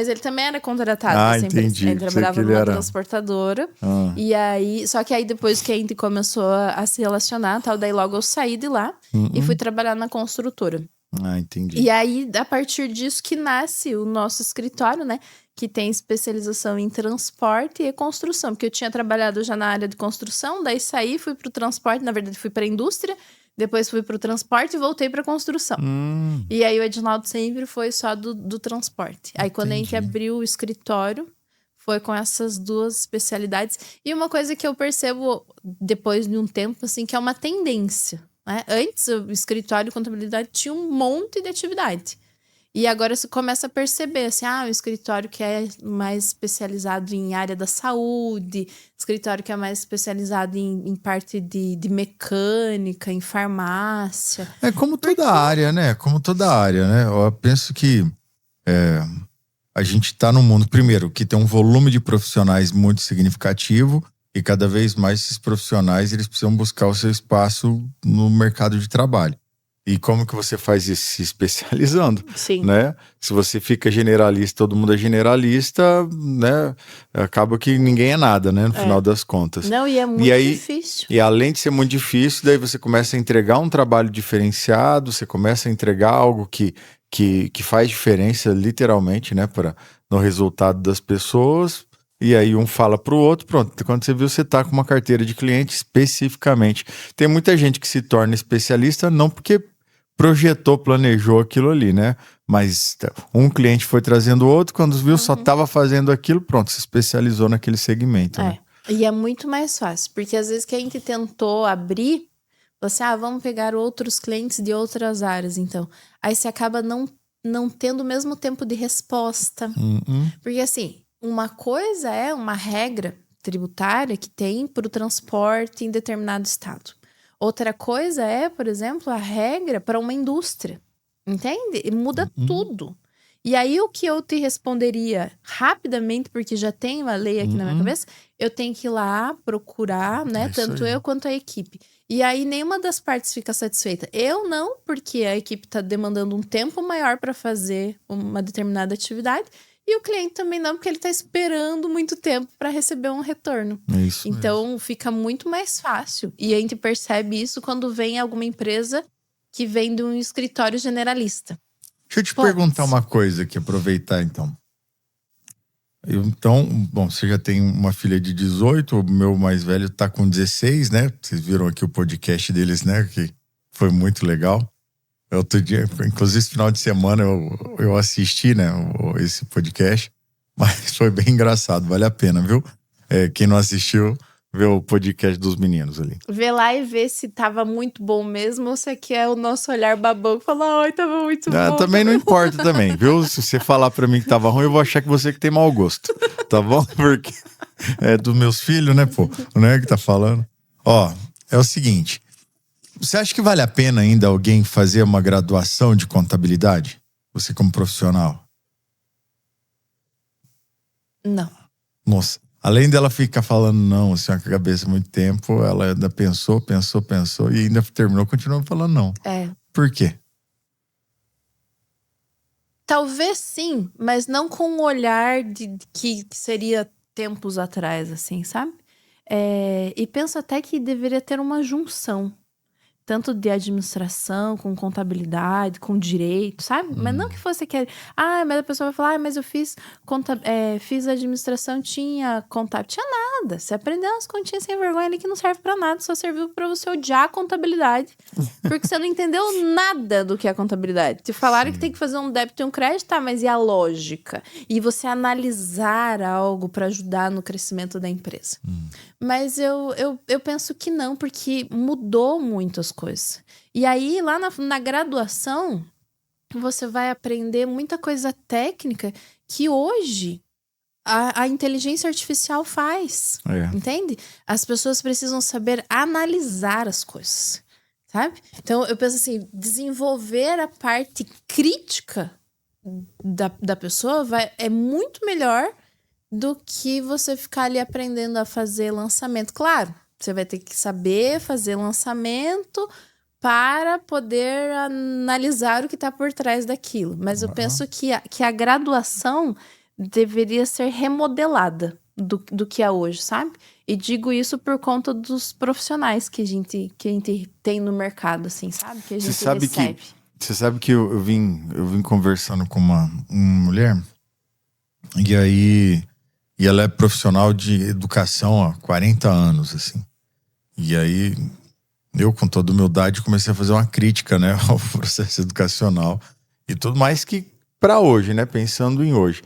ele também era contratado. Ah, entendi. Ele trabalhava numa transportadora. E aí, só que aí depois que a gente começou a se relacionar, tal, daí logo eu saí de lá e fui trabalhar na construtora. Ah, entendi. E aí, a partir disso que nasce o nosso escritório, né? Que tem especialização em transporte e construção. Porque eu tinha trabalhado já na área de construção, daí saí, fui pro transporte, na verdade fui pra indústria, depois fui pro transporte e voltei pra construção. E aí o Edinaldo sempre foi só do transporte. Aí quando a gente abriu o escritório, foi com essas duas especialidades. E uma coisa que eu percebo depois de um tempo, assim, que é uma tendência, né? Antes, o escritório de contabilidade tinha um monte de atividade. E agora você começa a perceber, assim, um escritório que é mais especializado em área da saúde, escritório que é mais especializado em parte de mecânica, em farmácia. É como toda área, né? Eu penso que a gente tá num mundo, primeiro, que tem um volume de profissionais muito significativo e cada vez mais esses profissionais, eles precisam buscar o seu espaço no mercado de trabalho. E como que você faz isso? Se especializando, Sim. Né? Se você fica generalista, todo mundo é generalista, né? Acaba que ninguém é nada, né? No final das contas. Não, e é muito difícil. E além de ser muito difícil, daí você começa a entregar um trabalho diferenciado, você começa a entregar algo que faz diferença, literalmente, né? No resultado das pessoas. E aí um fala pro outro, pronto. Quando você viu, você tá com uma carteira de cliente especificamente. Tem muita gente que se torna especialista não porque projetou, planejou aquilo ali, né? Mas um cliente foi trazendo o outro, quando viu, só tava fazendo aquilo, pronto, se especializou naquele segmento. Né? E é muito mais fácil, porque às vezes que a gente tentou abrir, você, vamos pegar outros clientes de outras áreas, então. Aí você acaba não tendo o mesmo tempo de resposta. Porque assim, uma coisa é uma regra tributária que tem para o transporte em determinado estado. Outra coisa é, por exemplo, a regra para uma indústria. Entende? E muda tudo. E aí o que eu te responderia rapidamente, porque já tem uma lei aqui na minha cabeça, eu tenho que ir lá procurar, né? Tanto eu quanto a equipe. E aí nenhuma das partes fica satisfeita. Eu não, porque a equipe está demandando um tempo maior para fazer uma determinada atividade. E o cliente também não, porque ele está esperando muito tempo para receber um retorno. Então, fica muito mais fácil. E a gente percebe isso quando vem alguma empresa que vem de um escritório generalista. Deixa eu te perguntar uma coisa aqui, aproveitar então. Bom, você já tem uma filha de 18, o meu mais velho tá com 16, né? Vocês viram aqui o podcast deles, né? Que foi muito legal. Outro dia, inclusive esse final de semana eu assisti, né, esse podcast, mas foi bem engraçado, vale a pena, viu? Quem não assistiu, ver o podcast dos meninos ali. Vê lá e vê se tava muito bom mesmo ou se aqui é o nosso olhar babão que fala, ai, tava muito bom. Também não importa também, viu? Se você falar pra mim que tava ruim, eu vou achar que você que tem mau gosto, tá bom? Porque é dos meus filhos, né, pô? Não é que tá falando. Ó, é o seguinte, você acha que vale a pena ainda alguém fazer uma graduação de contabilidade? Você como profissional? Não. Nossa, além dela ficar falando não, assim, com a cabeça há muito tempo, ela ainda pensou e ainda terminou, continuou falando não. É. Por quê? Talvez sim, mas não com o olhar de que seria tempos atrás, assim, sabe? E penso até que deveria ter uma junção. Tanto de administração, com contabilidade, com direito, sabe? Mas não que fosse aquele... mas a pessoa vai falar, mas eu fiz administração, tinha contábil. Tinha nada. Você aprendeu umas continhas sem vergonha ali que não serve pra nada. Só serviu pra você odiar a contabilidade. Porque você não entendeu nada do que é a contabilidade. Te falaram que tem que fazer um débito e um crédito, tá? Mas e a lógica? E você analisar algo pra ajudar no crescimento da empresa. Mas eu penso que não, porque mudou muito as coisas. E aí, lá na graduação, você vai aprender muita coisa técnica que hoje a inteligência artificial faz. Entende? As pessoas precisam saber analisar as coisas, sabe? Então, eu penso assim, desenvolver a parte crítica da pessoa é muito melhor do que você ficar ali aprendendo a fazer lançamento. Claro, você vai ter que saber fazer lançamento para poder analisar o que está por trás daquilo. Mas eu penso que a graduação deveria ser remodelada do que é hoje, sabe? E digo isso por conta dos profissionais que a gente tem no mercado, assim, sabe? Que a gente recebe. Você sabe que eu vim conversando com uma mulher, e aí... E ela é profissional de educação há 40 anos, assim. E aí, eu, com toda humildade, comecei a fazer uma crítica, né, ao processo educacional. E tudo mais que para hoje, né, pensando em hoje.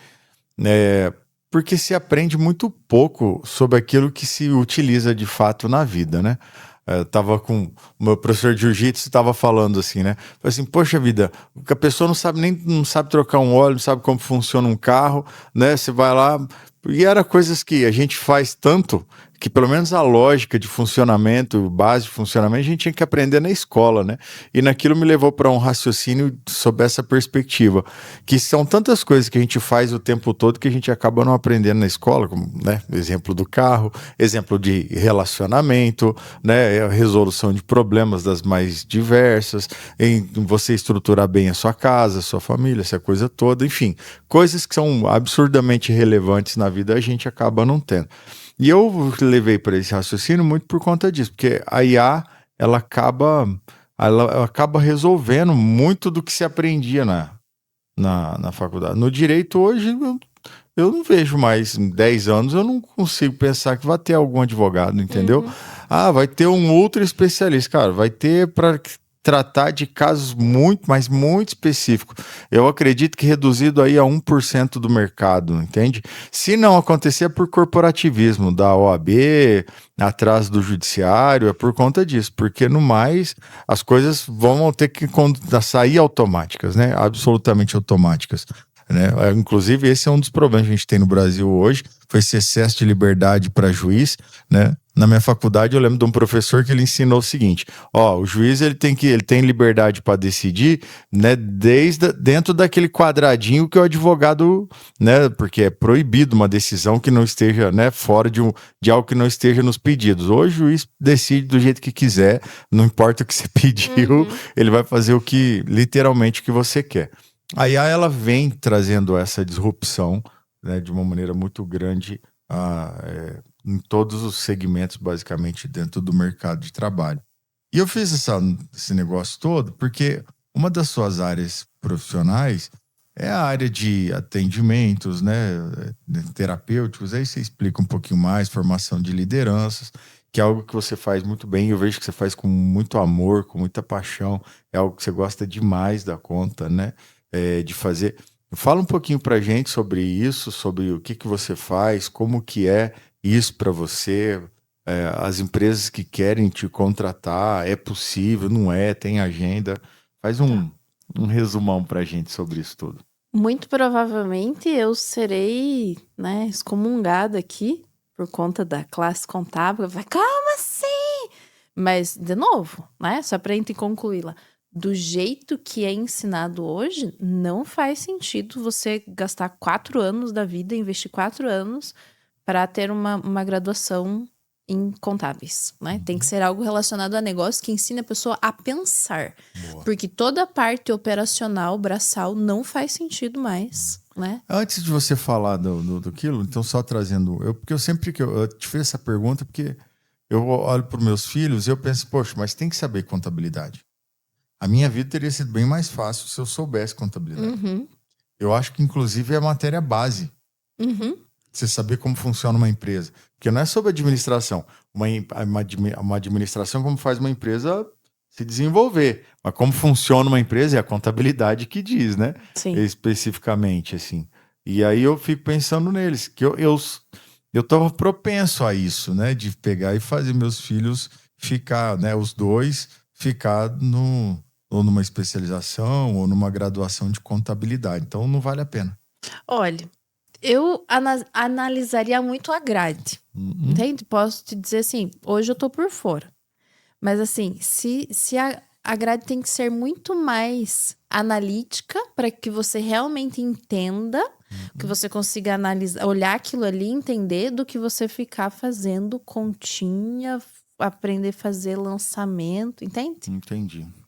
Porque se aprende muito pouco sobre aquilo que se utiliza de fato na vida, né? Eu tava com o meu professor de jiu-jitsu, estava falando assim, né? Falei assim, poxa vida, a pessoa não sabe trocar um óleo, não sabe como funciona um carro, né? Você vai lá... E era coisas que a gente faz tanto que pelo menos a lógica de funcionamento, base de funcionamento, a gente tinha que aprender na escola, né? E naquilo me levou para um raciocínio sob essa perspectiva, que são tantas coisas que a gente faz o tempo todo que a gente acaba não aprendendo na escola, como, né? Exemplo do carro, exemplo de relacionamento, né? Resolução de problemas das mais diversas, em você estruturar bem a sua casa, a sua família, essa coisa toda, enfim, coisas que são absurdamente relevantes na vida a gente acaba não tendo. E eu levei para esse raciocínio muito por conta disso, porque a IA, ela acaba resolvendo muito do que se aprendia na faculdade. No direito, hoje, eu não vejo mais, em 10 anos, eu não consigo pensar que vai ter algum advogado, entendeu? Vai ter um outro especialista. Cara, vai ter para tratar de casos muito, mas muito específicos. Eu acredito que reduzido aí a 1% do mercado, entende? Se não acontecer é por corporativismo da OAB, atrás do judiciário, é por conta disso, porque no mais as coisas vão ter que sair automáticas, né? Absolutamente automáticas. Né? Inclusive, esse é um dos problemas que a gente tem no Brasil hoje, foi esse excesso de liberdade para juiz, né? Na minha faculdade eu lembro de um professor que ele ensinou o seguinte, o juiz ele tem liberdade para decidir, né, dentro daquele quadradinho que o advogado, né, porque é proibido uma decisão que não esteja, né, fora de algo que não esteja nos pedidos. Hoje o juiz decide do jeito que quiser, não importa o que você pediu, ele vai fazer literalmente o que você quer. A IA, ela vem trazendo essa disrupção, né, de uma maneira muito grande em todos os segmentos, basicamente, dentro do mercado de trabalho. E eu fiz esse negócio todo porque uma das suas áreas profissionais é a área de atendimentos, né, terapêuticos. Aí você explica um pouquinho mais, formação de lideranças, que é algo que você faz muito bem. Eu vejo que você faz com muito amor, com muita paixão. É algo que você gosta demais da conta, né, de fazer. Fala um pouquinho pra gente sobre isso, sobre o que você faz, como que é isso para você, as empresas que querem te contratar, é possível, não é, tem agenda. Faz um resumão pra gente sobre isso tudo. Muito provavelmente eu serei, né, excomungada aqui por conta da classe contábil. Vai, como assim? Mas, de novo, né, só pra gente concluir lá. Do jeito que é ensinado hoje, não faz sentido você gastar 4 anos da vida, investir 4 anos para ter uma graduação em contábeis, né? Tem que ser algo relacionado a negócio que ensine a pessoa a pensar. Boa. Porque toda a parte operacional, braçal, não faz sentido mais, né? Antes de você falar do quilo, então só trazendo... Porque eu sempre que eu te fiz essa pergunta, porque eu olho para os meus filhos e eu penso, poxa, mas tem que saber contabilidade. A minha vida teria sido bem mais fácil se eu soubesse contabilidade. Uhum. Eu acho que, inclusive, é a matéria base. Uhum. Você saber como funciona uma empresa. Porque não é sobre administração. Uma administração como faz uma empresa se desenvolver. Mas como funciona uma empresa é a contabilidade que diz, né? Sim. Especificamente, assim. E aí eu fico pensando neles. Que eu tô propenso a isso, né? De pegar e fazer meus filhos ficar, né? Os dois ficar ou numa especialização ou numa graduação de contabilidade. Então não vale a pena. Olha, eu analisaria muito a grade. Entende? Posso te dizer assim, hoje eu tô por fora. Mas assim, se a grade tem que ser muito mais analítica para que você realmente entenda, que você consiga analisar, olhar aquilo ali, entender, do que você ficar fazendo continha, aprender a fazer lançamento, entende?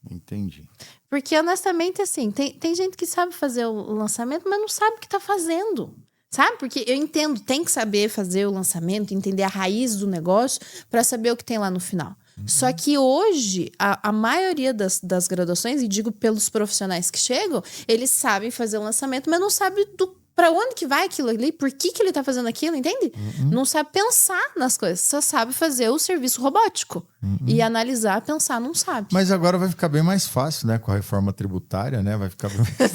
Entendi. Porque honestamente, assim, tem gente que sabe fazer o lançamento, mas não sabe o que tá fazendo. Sabe? Porque eu entendo, tem que saber fazer o lançamento, entender a raiz do negócio para saber o que tem lá no final. Só que hoje, a maioria das graduações, e digo pelos profissionais que chegam, eles sabem fazer o lançamento, mas não sabem para onde que vai aquilo ali, por que ele tá fazendo aquilo, entende? Não sabe pensar nas coisas, só sabe fazer o serviço robótico. E analisar, pensar, não sabe. Mas agora vai ficar bem mais fácil, né? Com a reforma tributária, né? Vai ficar bem mais...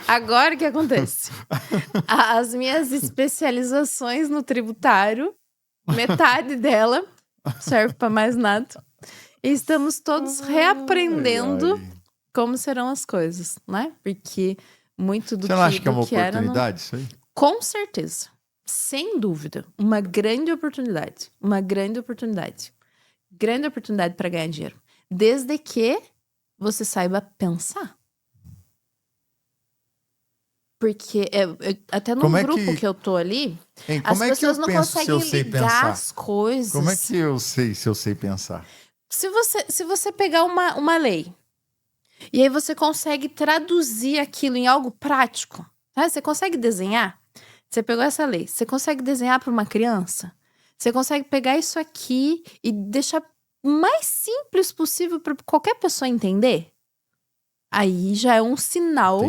Agora o que acontece? As minhas especializações no tributário, metade dela serve para mais nada. E estamos todos reaprendendo como serão as coisas, né? Porque muito do Você não acha que é uma era, oportunidade isso aí? Com certeza. Sem dúvida. Uma grande oportunidade. Uma grande oportunidade. Grande oportunidade para ganhar dinheiro. Desde que você saiba pensar. Porque até no grupo que eu tô ali, as pessoas não conseguem ligar as coisas. Como é que eu sei se eu sei pensar? Se você pegar uma lei e aí você consegue traduzir aquilo em algo prático, tá? Você consegue desenhar? Você pegou essa lei, você consegue desenhar para uma criança? Você consegue pegar isso aqui e deixar o mais simples possível para qualquer pessoa entender? Aí já é um sinal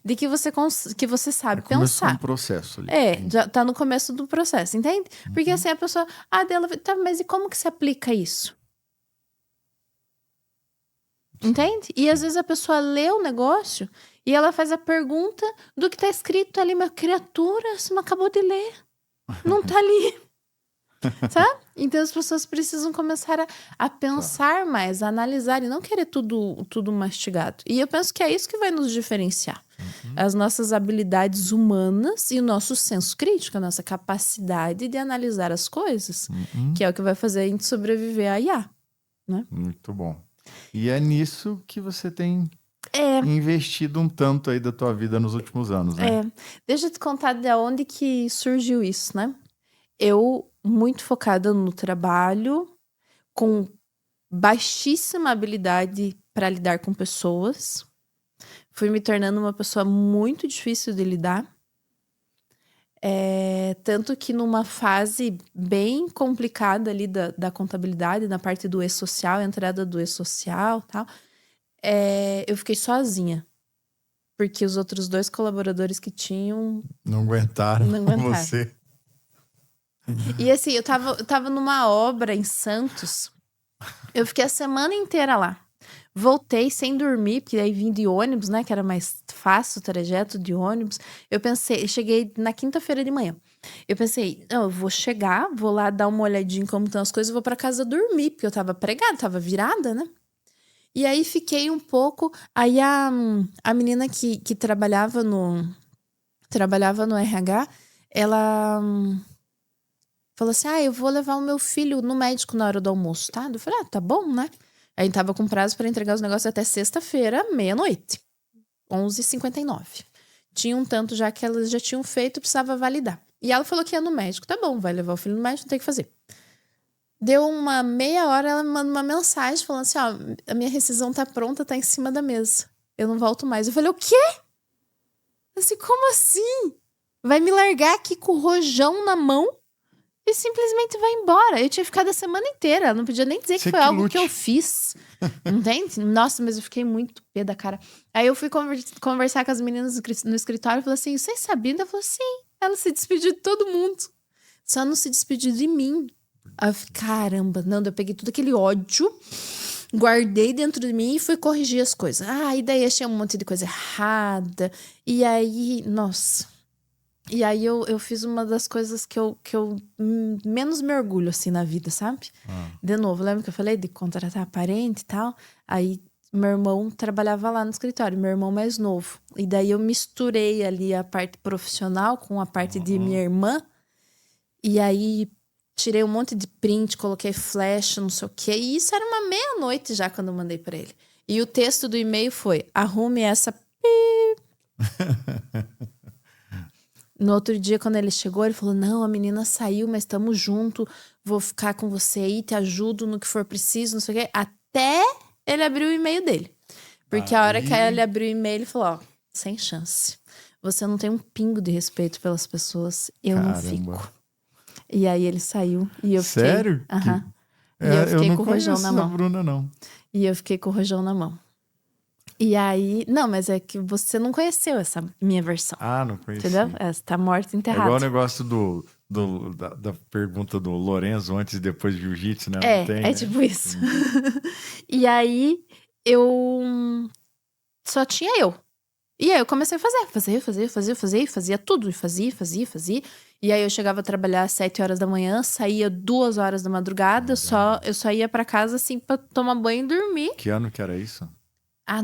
de que você sabe pensar. Um processo ali. Já tá no começo do processo, entende? Porque assim a pessoa, dela, tá, mas e como que se aplica isso? Entende? E às vezes a pessoa lê o negócio e ela faz a pergunta do que tá escrito ali, mas criatura, você não acabou de ler. Não tá ali. Sabe? Então as pessoas precisam começar a pensar mais, a analisar e não querer tudo mastigado. E eu penso que é isso que vai nos diferenciar. As nossas habilidades humanas e o nosso senso crítico, a nossa capacidade de analisar as coisas, que é o que vai fazer a gente sobreviver à IA. Né? Muito bom. E é nisso que você tem investido um tanto aí da tua vida nos últimos anos, né? Deixa eu te contar de onde que surgiu isso, né? Eu, muito focada no trabalho, com baixíssima habilidade para lidar com pessoas. Fui me tornando uma pessoa muito difícil de lidar. Tanto que numa fase bem complicada ali da contabilidade, na parte do e-social, a entrada do e-social e tal, eu fiquei sozinha. Porque os outros 2 colaboradores que tinham... Não aguentaram. Você. E assim, eu tava numa obra em Santos. Eu fiquei a semana inteira lá. Voltei sem dormir, porque daí vim de ônibus, né? Que era mais fácil o trajeto de ônibus. Eu cheguei na quinta-feira de manhã. Eu pensei, não, eu vou chegar, vou lá dar uma olhadinha em como estão as coisas e vou pra casa dormir, porque eu tava pregada, tava virada, né? E aí fiquei um pouco. Aí a menina que trabalhava no RH, ela falou assim: eu vou levar o meu filho no médico na hora do almoço, tá? Eu falei, tá bom, né? Aí tava com prazo pra entregar os negócios até sexta-feira, meia-noite, 11h59. Tinha um tanto já que elas já tinham feito, precisava validar. E ela falou que ia no médico. Tá bom, vai levar o filho no médico, não tem o que fazer. Deu uma meia hora, ela me manda uma mensagem falando assim, a minha rescisão tá pronta, tá em cima da mesa. Eu não volto mais. Eu falei, o quê? Assim, como assim? Vai me largar aqui com o rojão na mão e simplesmente vai embora. Eu tinha ficado a semana inteira. Não podia nem dizer que foi algo que eu fiz. Entende? Nossa, mas eu fiquei muito pé da cara. Aí eu fui conversar com as meninas no escritório e falei assim, vocês sabiam? Ela falou, sim. Ela se despediu de todo mundo. Só não se despediu de mim. Aí eu falei, caramba. Não, eu peguei todo aquele ódio, guardei dentro de mim e fui corrigir as coisas. E daí achei um monte de coisa errada. E aí, nossa... E aí eu fiz uma das coisas que eu menos me orgulho, assim, na vida, sabe? De novo, lembra que eu falei de contratar parente e tal? Aí meu irmão trabalhava lá no escritório, meu irmão mais novo. E daí eu misturei ali a parte profissional com a parte de minha irmã. E aí tirei um monte de print, coloquei flash, não sei o quê. E isso era uma meia-noite já quando eu mandei pra ele. E o texto do e-mail foi, arrume essa... No outro dia, quando ele chegou, ele falou, não, a menina saiu, mas estamos junto, vou ficar com você aí, te ajudo no que for preciso, não sei o quê. Até ele abrir o e-mail dele. Porque a hora que ele abriu o e-mail, ele falou, sem chance. Você não tem um pingo de respeito pelas pessoas, eu não fico. E aí ele saiu e eu fiquei... Sério? Aham. E eu fiquei com o rojão na mão. Bruna, não. E eu fiquei com o rojão na mão. E aí... Não, mas é que você não conheceu essa minha versão. Não conheci. Entendeu? Essa tá morta, É enterrada. igual o negócio da pergunta do Lorenzo antes e depois de jiu-jitsu, né? É, Não tem, é né? tipo isso. E aí, eu... Só tinha eu. E aí eu comecei a fazia tudo. E fazia. E aí eu chegava a trabalhar às 7 horas da manhã, saía 2 horas da madrugada, eu só ia pra casa, assim, pra tomar banho e dormir. Que ano que era isso?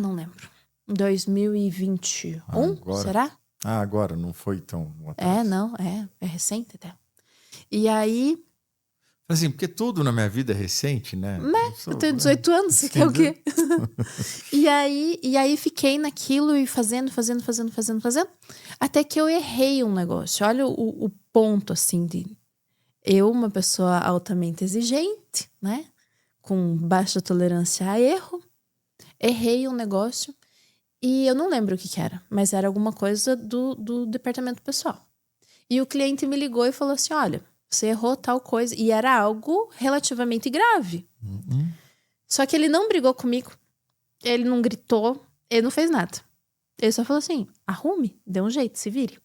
Não lembro. 2021, agora. será? Agora, não foi tão atrás. Não, é recente até. E aí... Assim, porque tudo na minha vida é recente, né? Eu tenho 18 anos, você quer o quê? E aí fiquei naquilo e fazendo. Até que eu errei um negócio. Olha o ponto, assim, de... Eu, uma pessoa altamente exigente, né? Com baixa tolerância a erro. Errei um negócio. E eu não lembro o que era. Mas era alguma coisa do departamento pessoal. E o cliente me ligou e falou assim, olha... Você errou tal coisa. E era algo relativamente grave. Só que ele não brigou comigo. Ele não gritou. Ele não fez nada. Ele só falou assim, arrume, dê um jeito, se vire.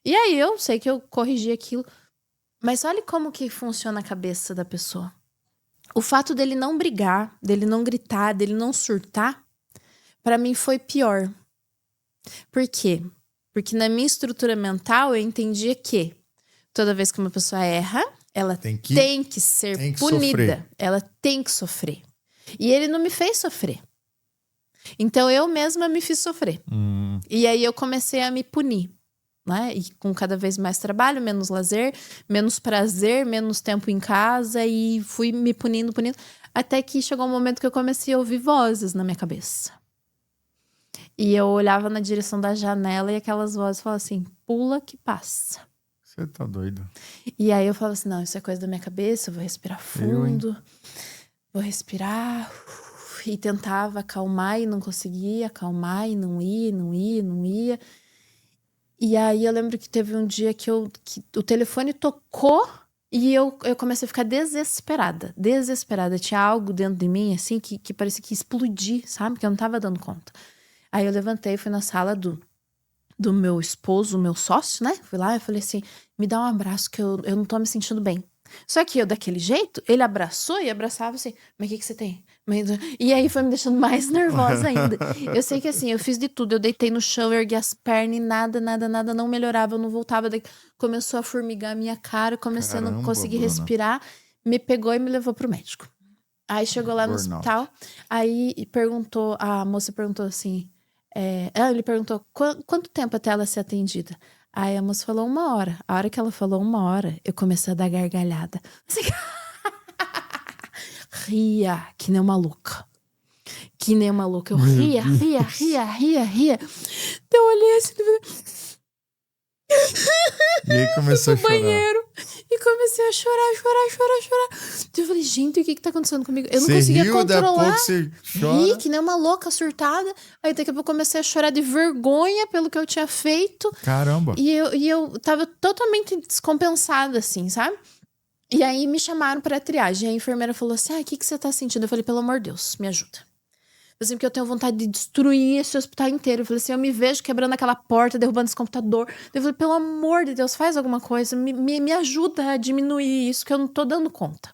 E aí eu sei que eu corrigi aquilo. Mas olha como que funciona a cabeça da pessoa. O fato dele não brigar, dele não gritar, dele não surtar, pra mim foi pior. Por quê? Porque na minha estrutura mental eu entendia que toda vez que uma pessoa erra, ela tem que ser punida. Sofrer. Ela tem que sofrer. E ele não me fez sofrer. Então eu mesma me fiz sofrer. E aí eu comecei a me punir. Né? E com cada vez mais trabalho, menos lazer, menos prazer, menos tempo em casa. E fui me punindo. Até que chegou um momento que eu comecei a ouvir vozes na minha cabeça. E eu olhava na direção da janela e aquelas vozes falavam assim, pula que passa. Você tá doido. E aí eu falo assim, não, isso é coisa da minha cabeça, eu vou respirar fundo. Vou respirar. E tentava acalmar e não conseguia acalmar e não ia. E aí eu lembro que teve um dia que o telefone tocou e eu comecei a ficar desesperada. Tinha algo dentro de mim, assim, que parecia que ia explodir, sabe? Que eu não tava dando conta. Aí eu levantei, fui na sala do meu esposo, meu sócio, né? Fui lá e falei assim, me dá um abraço que eu não tô me sentindo bem. Só que eu, daquele jeito, ele abraçou e abraçava assim, mas o que você tem? E aí foi me deixando mais nervosa ainda. Eu sei que assim, eu fiz de tudo. Eu deitei no chão, ergui as pernas e nada não melhorava, eu não voltava. Daí começou a formigar a minha cara, comecei a não conseguir respirar. Me pegou e me levou pro médico. Aí chegou lá no hospital, aí a moça perguntou assim, ele perguntou, quanto tempo até ela ser atendida? Aí a moça falou 1 hora. A hora que ela falou 1 hora, eu comecei a dar gargalhada. Assim, ria, que nem uma louca. Que nem uma louca. Eu ria. Então eu olhei assim... E aí começou a chorar. Banheiro, e comecei a chorar. Eu falei, gente, o que tá acontecendo comigo? Eu não conseguia controlar. Você chora. Ri, que nem uma louca surtada. Aí daqui a pouco eu comecei a chorar de vergonha pelo que eu tinha feito. Caramba. E eu tava totalmente descompensada, assim, sabe? E aí me chamaram pra triagem. A enfermeira falou assim, o que você tá sentindo? Eu falei, pelo amor de Deus, me ajuda. Assim, porque eu tenho vontade de destruir esse hospital inteiro. Eu falei assim, eu me vejo quebrando aquela porta, derrubando esse computador. Eu falei, pelo amor de Deus, faz alguma coisa. Me ajuda a diminuir isso, que eu não tô dando conta.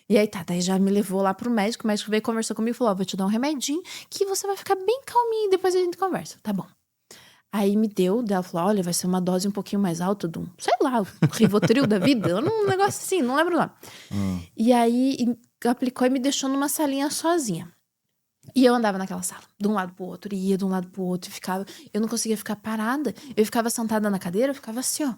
E aí daí já me levou lá pro médico. O médico veio conversar comigo e falou, vou te dar um remedinho que você vai ficar bem calminho e depois a gente conversa. Tá bom. Aí me deu, ela falou, olha, vai ser uma dose um pouquinho mais alta de um, sei lá, Rivotril da vida. Um negócio assim, não lembro lá. E aí aplicou e me deixou numa salinha sozinha. E eu andava naquela sala, de um lado pro outro, ia de um lado pro outro, e ficava... Eu não conseguia ficar parada. Eu ficava sentada na cadeira, eu ficava assim, ó.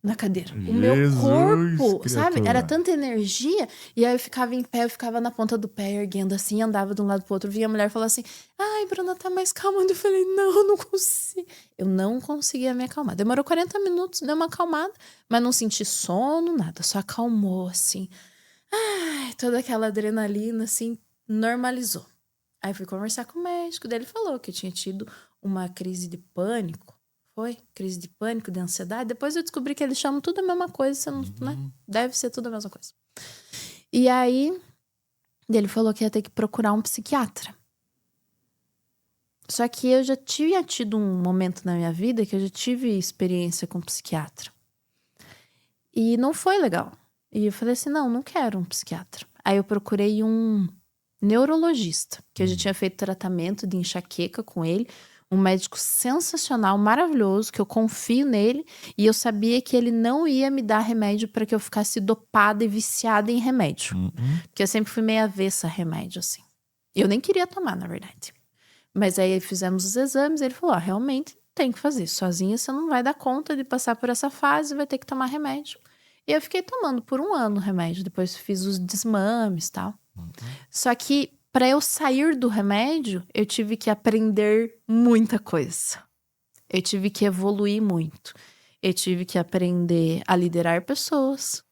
Na cadeira. O meu corpo, criatura. Sabe? Era tanta energia. E aí eu ficava em pé, eu ficava na ponta do pé, erguendo assim, andava de um lado pro outro. Via a mulher falar assim, ai, Bruna, tá mais calma. Eu falei, não, eu não consigo. Eu não conseguia me acalmar. Demorou 40 minutos, deu uma acalmada, mas não senti sono, nada. Só acalmou, assim. Ai, toda aquela adrenalina, assim, normalizou. Aí fui conversar com o médico, daí ele falou que eu tinha tido uma crise de pânico. Foi? Crise de pânico, de ansiedade. Depois eu descobri que eles chamam tudo a mesma coisa, você não, né? Deve ser tudo a mesma coisa. E aí, ele falou que ia ter que procurar um psiquiatra. Só que eu já tinha tido um momento na minha vida que eu já tive experiência com psiquiatra. E não foi legal. E eu falei assim, não quero um psiquiatra. Aí eu procurei um neurologista, que eu já tinha feito tratamento de enxaqueca com ele, um médico sensacional, maravilhoso, que eu confio nele, e eu sabia que ele não ia me dar remédio para que eu ficasse dopada e viciada em remédio. Porque eu sempre fui meio avessa a remédio, assim. Eu nem queria tomar, na verdade. Mas aí fizemos os exames, e ele falou, realmente tem que fazer, sozinha você não vai dar conta de passar por essa fase, vai ter que tomar remédio. E eu fiquei tomando por 1 ano remédio, depois fiz os desmames e tal. Só que para eu sair do remédio, eu tive que aprender muita coisa. Eu tive que evoluir muito. Eu tive que aprender a liderar pessoas.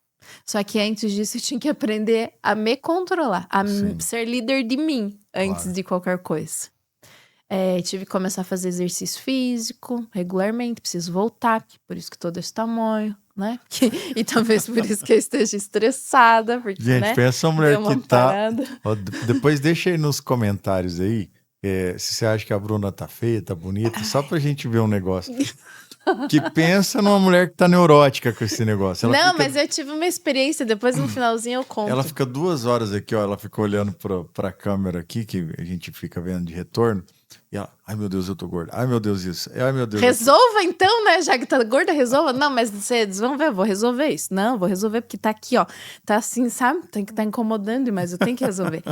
Só que antes disso, eu tinha que aprender a me controlar, a ser líder de mim antes de qualquer coisa. Tive que começar a fazer exercício físico regularmente, preciso voltar, por isso que tô desse tamanho, né? E talvez por isso que eu esteja estressada, porque, gente, né? Pensa uma mulher que tá... Ó, depois deixa aí nos comentários aí, se você acha que a Bruna tá feia, tá bonita, só pra gente ver um negócio. Que pensa numa mulher que tá neurótica com esse negócio. Mas eu tive uma experiência, depois no finalzinho eu conto. Ela fica 2 horas aqui, ó, ela fica olhando pra câmera aqui, que a gente fica vendo de retorno, e ela, ai meu Deus, eu tô gorda, ai meu Deus isso, ai meu Deus. Resolva então, né, já que tá gorda, resolva. Não, mas vocês vão ver, vou resolver isso. Não, vou resolver porque tá aqui, ó, tá assim, sabe, tem que tá incomodando, mas eu tenho que resolver.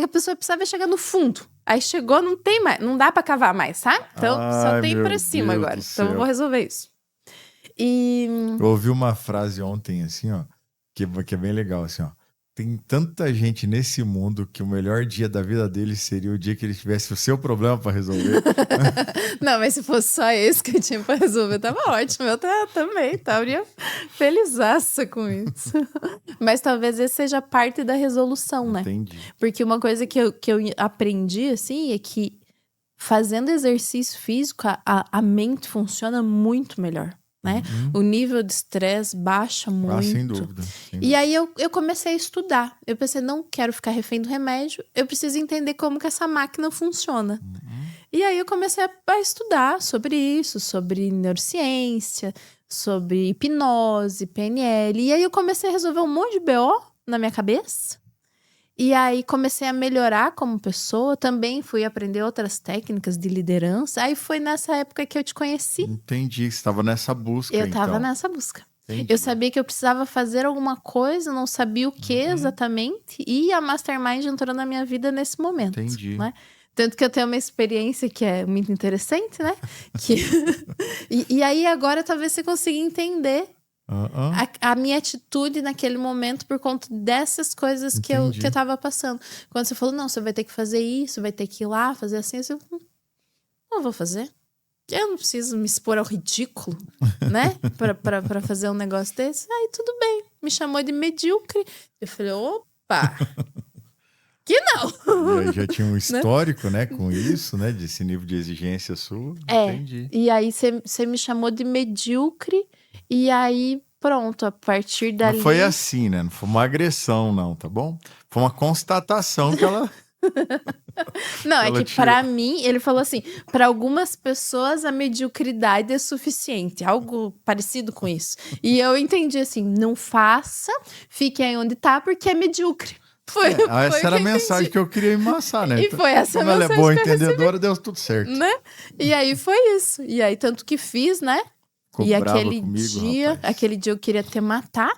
A pessoa precisava chegar no fundo, aí chegou, não tem mais, não dá pra cavar mais, sabe? Então só tem pra cima agora, então eu vou resolver isso. Eu ouvi uma frase ontem, assim, ó, que é bem legal, assim, ó. Tem tanta gente nesse mundo que o melhor dia da vida deles seria o dia que eles tivessem o seu problema pra resolver. Não, mas se fosse só esse que eu tinha pra resolver, tava ótimo. Eu também estaria felizaça com isso. Mas talvez esse seja parte da resolução, né? Entendi. Porque uma coisa que eu aprendi, assim, é que fazendo exercício físico, a mente funciona muito melhor. Né? O nível de estresse baixa muito. Sem dúvida. E aí eu comecei a estudar. Eu pensei, não quero ficar refém do remédio, eu preciso entender como que essa máquina funciona. E aí eu comecei a estudar sobre isso, sobre neurociência, sobre hipnose, PNL. E aí eu comecei a resolver um monte de BO na minha cabeça. E aí comecei a melhorar como pessoa. Também fui aprender outras técnicas de liderança. Aí foi nessa época que eu te conheci. Entendi, você estava nessa busca, Eu tava então. nessa busca. Entendi. Eu sabia que eu precisava fazer alguma coisa, não sabia o que exatamente. E a Mastermind entrou na minha vida nesse momento. Entendi. Né? Tanto que eu tenho uma experiência que é muito interessante, né? E aí agora talvez você consiga entender a minha atitude naquele momento por conta dessas coisas que eu tava passando. Quando você falou, não, você vai ter que fazer isso, vai ter que ir lá, fazer assim, eu não vou fazer. Eu não preciso me expor ao ridículo, né? Pra fazer um negócio desse. Aí tudo bem. Me chamou de medíocre. Eu falei, opa! Que não! E aí já tinha um histórico, né? Com isso, né? Desse nível de exigência sua. Entendi. E aí você me chamou de medíocre. E aí, pronto, a partir dali... Não foi assim, né? Não foi uma agressão, não, tá bom? Foi uma constatação que ela... Não, é que pra mim, ele falou assim, para algumas pessoas a mediocridade é suficiente, algo parecido com isso. E eu entendi assim, não faça, fique aí onde tá, porque é medíocre. Essa era a mensagem que eu queria emassar, né? E foi essa como mensagem. Ela é boa entendedora, deu tudo certo. Né? E aí foi isso. E aí, tanto que fiz, né? Ficou e brava aquele comigo, dia, rapaz. aquele dia eu queria te matar.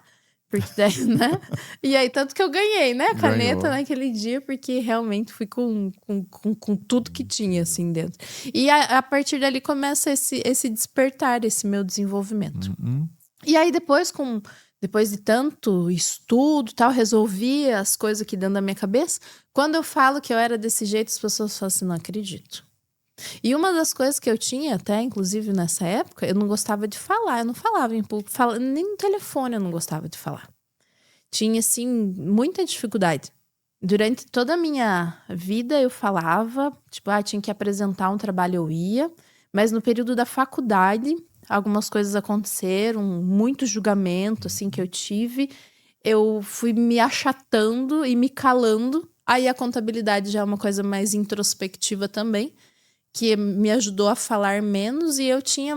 Porque daí, né? E aí, tanto que eu ganhei, né? A caneta naquele dia, porque realmente fui com tudo que tinha, assim, dentro. E a partir dali começa esse despertar, esse meu desenvolvimento. E aí, depois de tanto estudo e tal, resolvi as coisas aqui dentro da minha cabeça. Quando eu falo que eu era desse jeito, as pessoas falam assim, não acredito. E uma das coisas que eu tinha até, inclusive nessa época, eu não gostava de falar. Eu não falava em público, nem no telefone eu não gostava de falar. Tinha, assim, muita dificuldade. Durante toda a minha vida eu falava, tipo, tinha que apresentar um trabalho, eu ia. Mas no período da faculdade, algumas coisas aconteceram, muito julgamento, assim, que eu tive. Eu fui me achatando e me calando. Aí a contabilidade já é uma coisa mais introspectiva também, que me ajudou a falar menos e eu tinha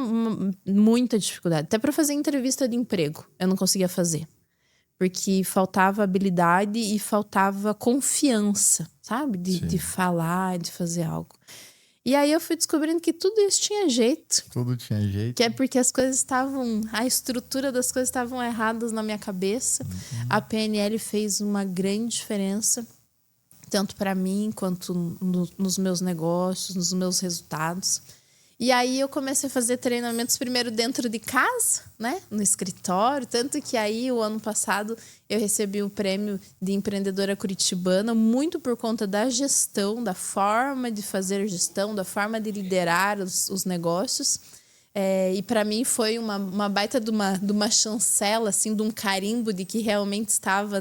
muita dificuldade. Até para fazer entrevista de emprego, eu não conseguia fazer. Porque faltava habilidade e faltava confiança, sabe? De falar, de fazer algo. E aí eu fui descobrindo que tudo isso tinha jeito. Tudo tinha jeito. Que é porque as coisas estavam... A estrutura das coisas estavam erradas na minha cabeça. A PNL fez uma grande diferença. Tanto para mim, quanto nos meus negócios, nos meus resultados. E aí eu comecei a fazer treinamentos primeiro dentro de casa, né? No escritório. Tanto que aí, o ano passado, eu recebi o prêmio de empreendedora curitibana muito por conta da gestão, da forma de fazer gestão, da forma de liderar os negócios. E para mim foi uma baita de uma chancela, assim, de um carimbo de que realmente estava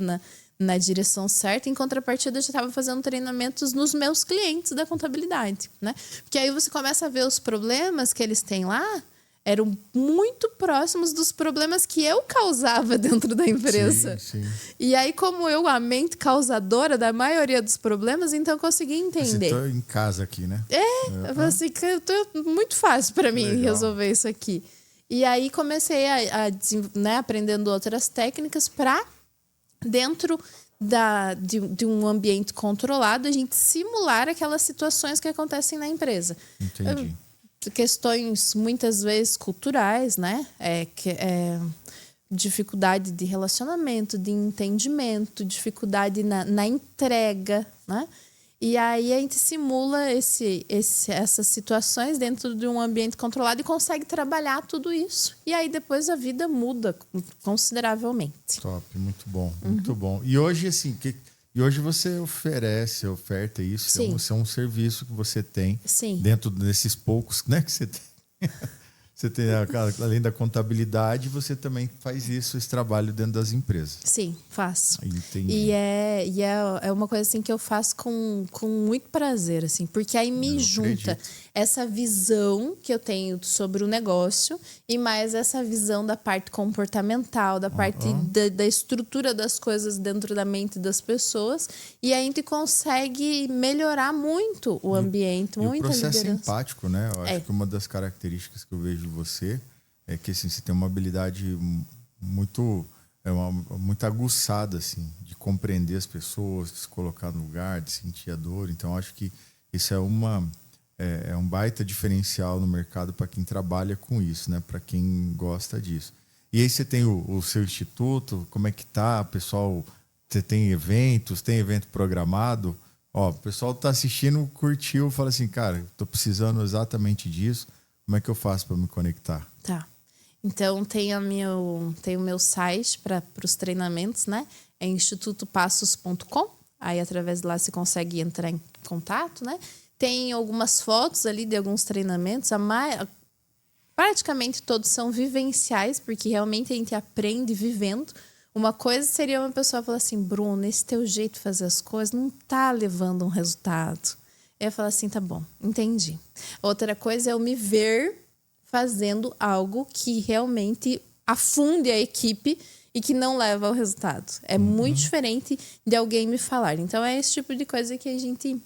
na direção certa. Em contrapartida, eu já estava fazendo treinamentos nos meus clientes da contabilidade, né? Porque aí você começa a ver os problemas que eles têm lá, eram muito próximos dos problemas que eu causava dentro da empresa. Sim. E aí, como eu, a mente causadora da maioria dos problemas, então eu consegui entender. Você tá em casa aqui, né? Eu falei assim, muito fácil para mim resolver isso aqui. E aí comecei né, aprendendo outras técnicas para dentro de um ambiente controlado, a gente simular aquelas situações que acontecem na empresa. Entendi. Questões muitas vezes culturais, né? Dificuldade de relacionamento, de entendimento, dificuldade na entrega, né? E aí a gente simula essas situações dentro de um ambiente controlado e consegue trabalhar tudo isso. E aí depois a vida muda consideravelmente. Top, muito bom, muito bom. E hoje, assim, hoje você oferta isso. Sim. Isso é um serviço que você tem. Sim. Dentro desses poucos, né, que você tem. Você tem, além da contabilidade, você também faz esse trabalho dentro das empresas. Sim, faço. Entendi. E é uma coisa assim que eu faço com muito prazer, assim, porque aí me junta essa visão que eu tenho sobre o negócio e mais essa visão da parte comportamental, da parte da estrutura das coisas dentro da mente das pessoas, e aí a gente consegue melhorar muito o ambiente, muito a liderança. O processo empático, né? Eu acho que uma das características que eu vejo de você é que assim, você tem uma habilidade muito aguçada assim, de compreender as pessoas, de se colocar no lugar, de sentir a dor. Então acho que isso é um baita diferencial no mercado para quem trabalha com isso, né? Para quem gosta disso. E aí você tem o seu instituto, como é que tá, pessoal? Você tem eventos, tem evento programado? Ó, o pessoal tá assistindo, curtiu, fala assim, cara, tô precisando exatamente disso. Como é que eu faço para me conectar? Tá. Então tem o meu site para os treinamentos, né? É institutopassos.com. Aí através de lá você consegue entrar em contato, né? Tem algumas fotos ali de alguns treinamentos. Praticamente todos são vivenciais, porque realmente a gente aprende vivendo. Uma coisa seria uma pessoa falar assim, Bruno, esse teu jeito de fazer as coisas não tá levando um resultado. Eu ia falar assim, tá bom, entendi. Outra coisa é eu me ver fazendo algo que realmente afunde a equipe e que não leva ao resultado. É muito diferente de alguém me falar. Então é esse tipo de coisa que a gente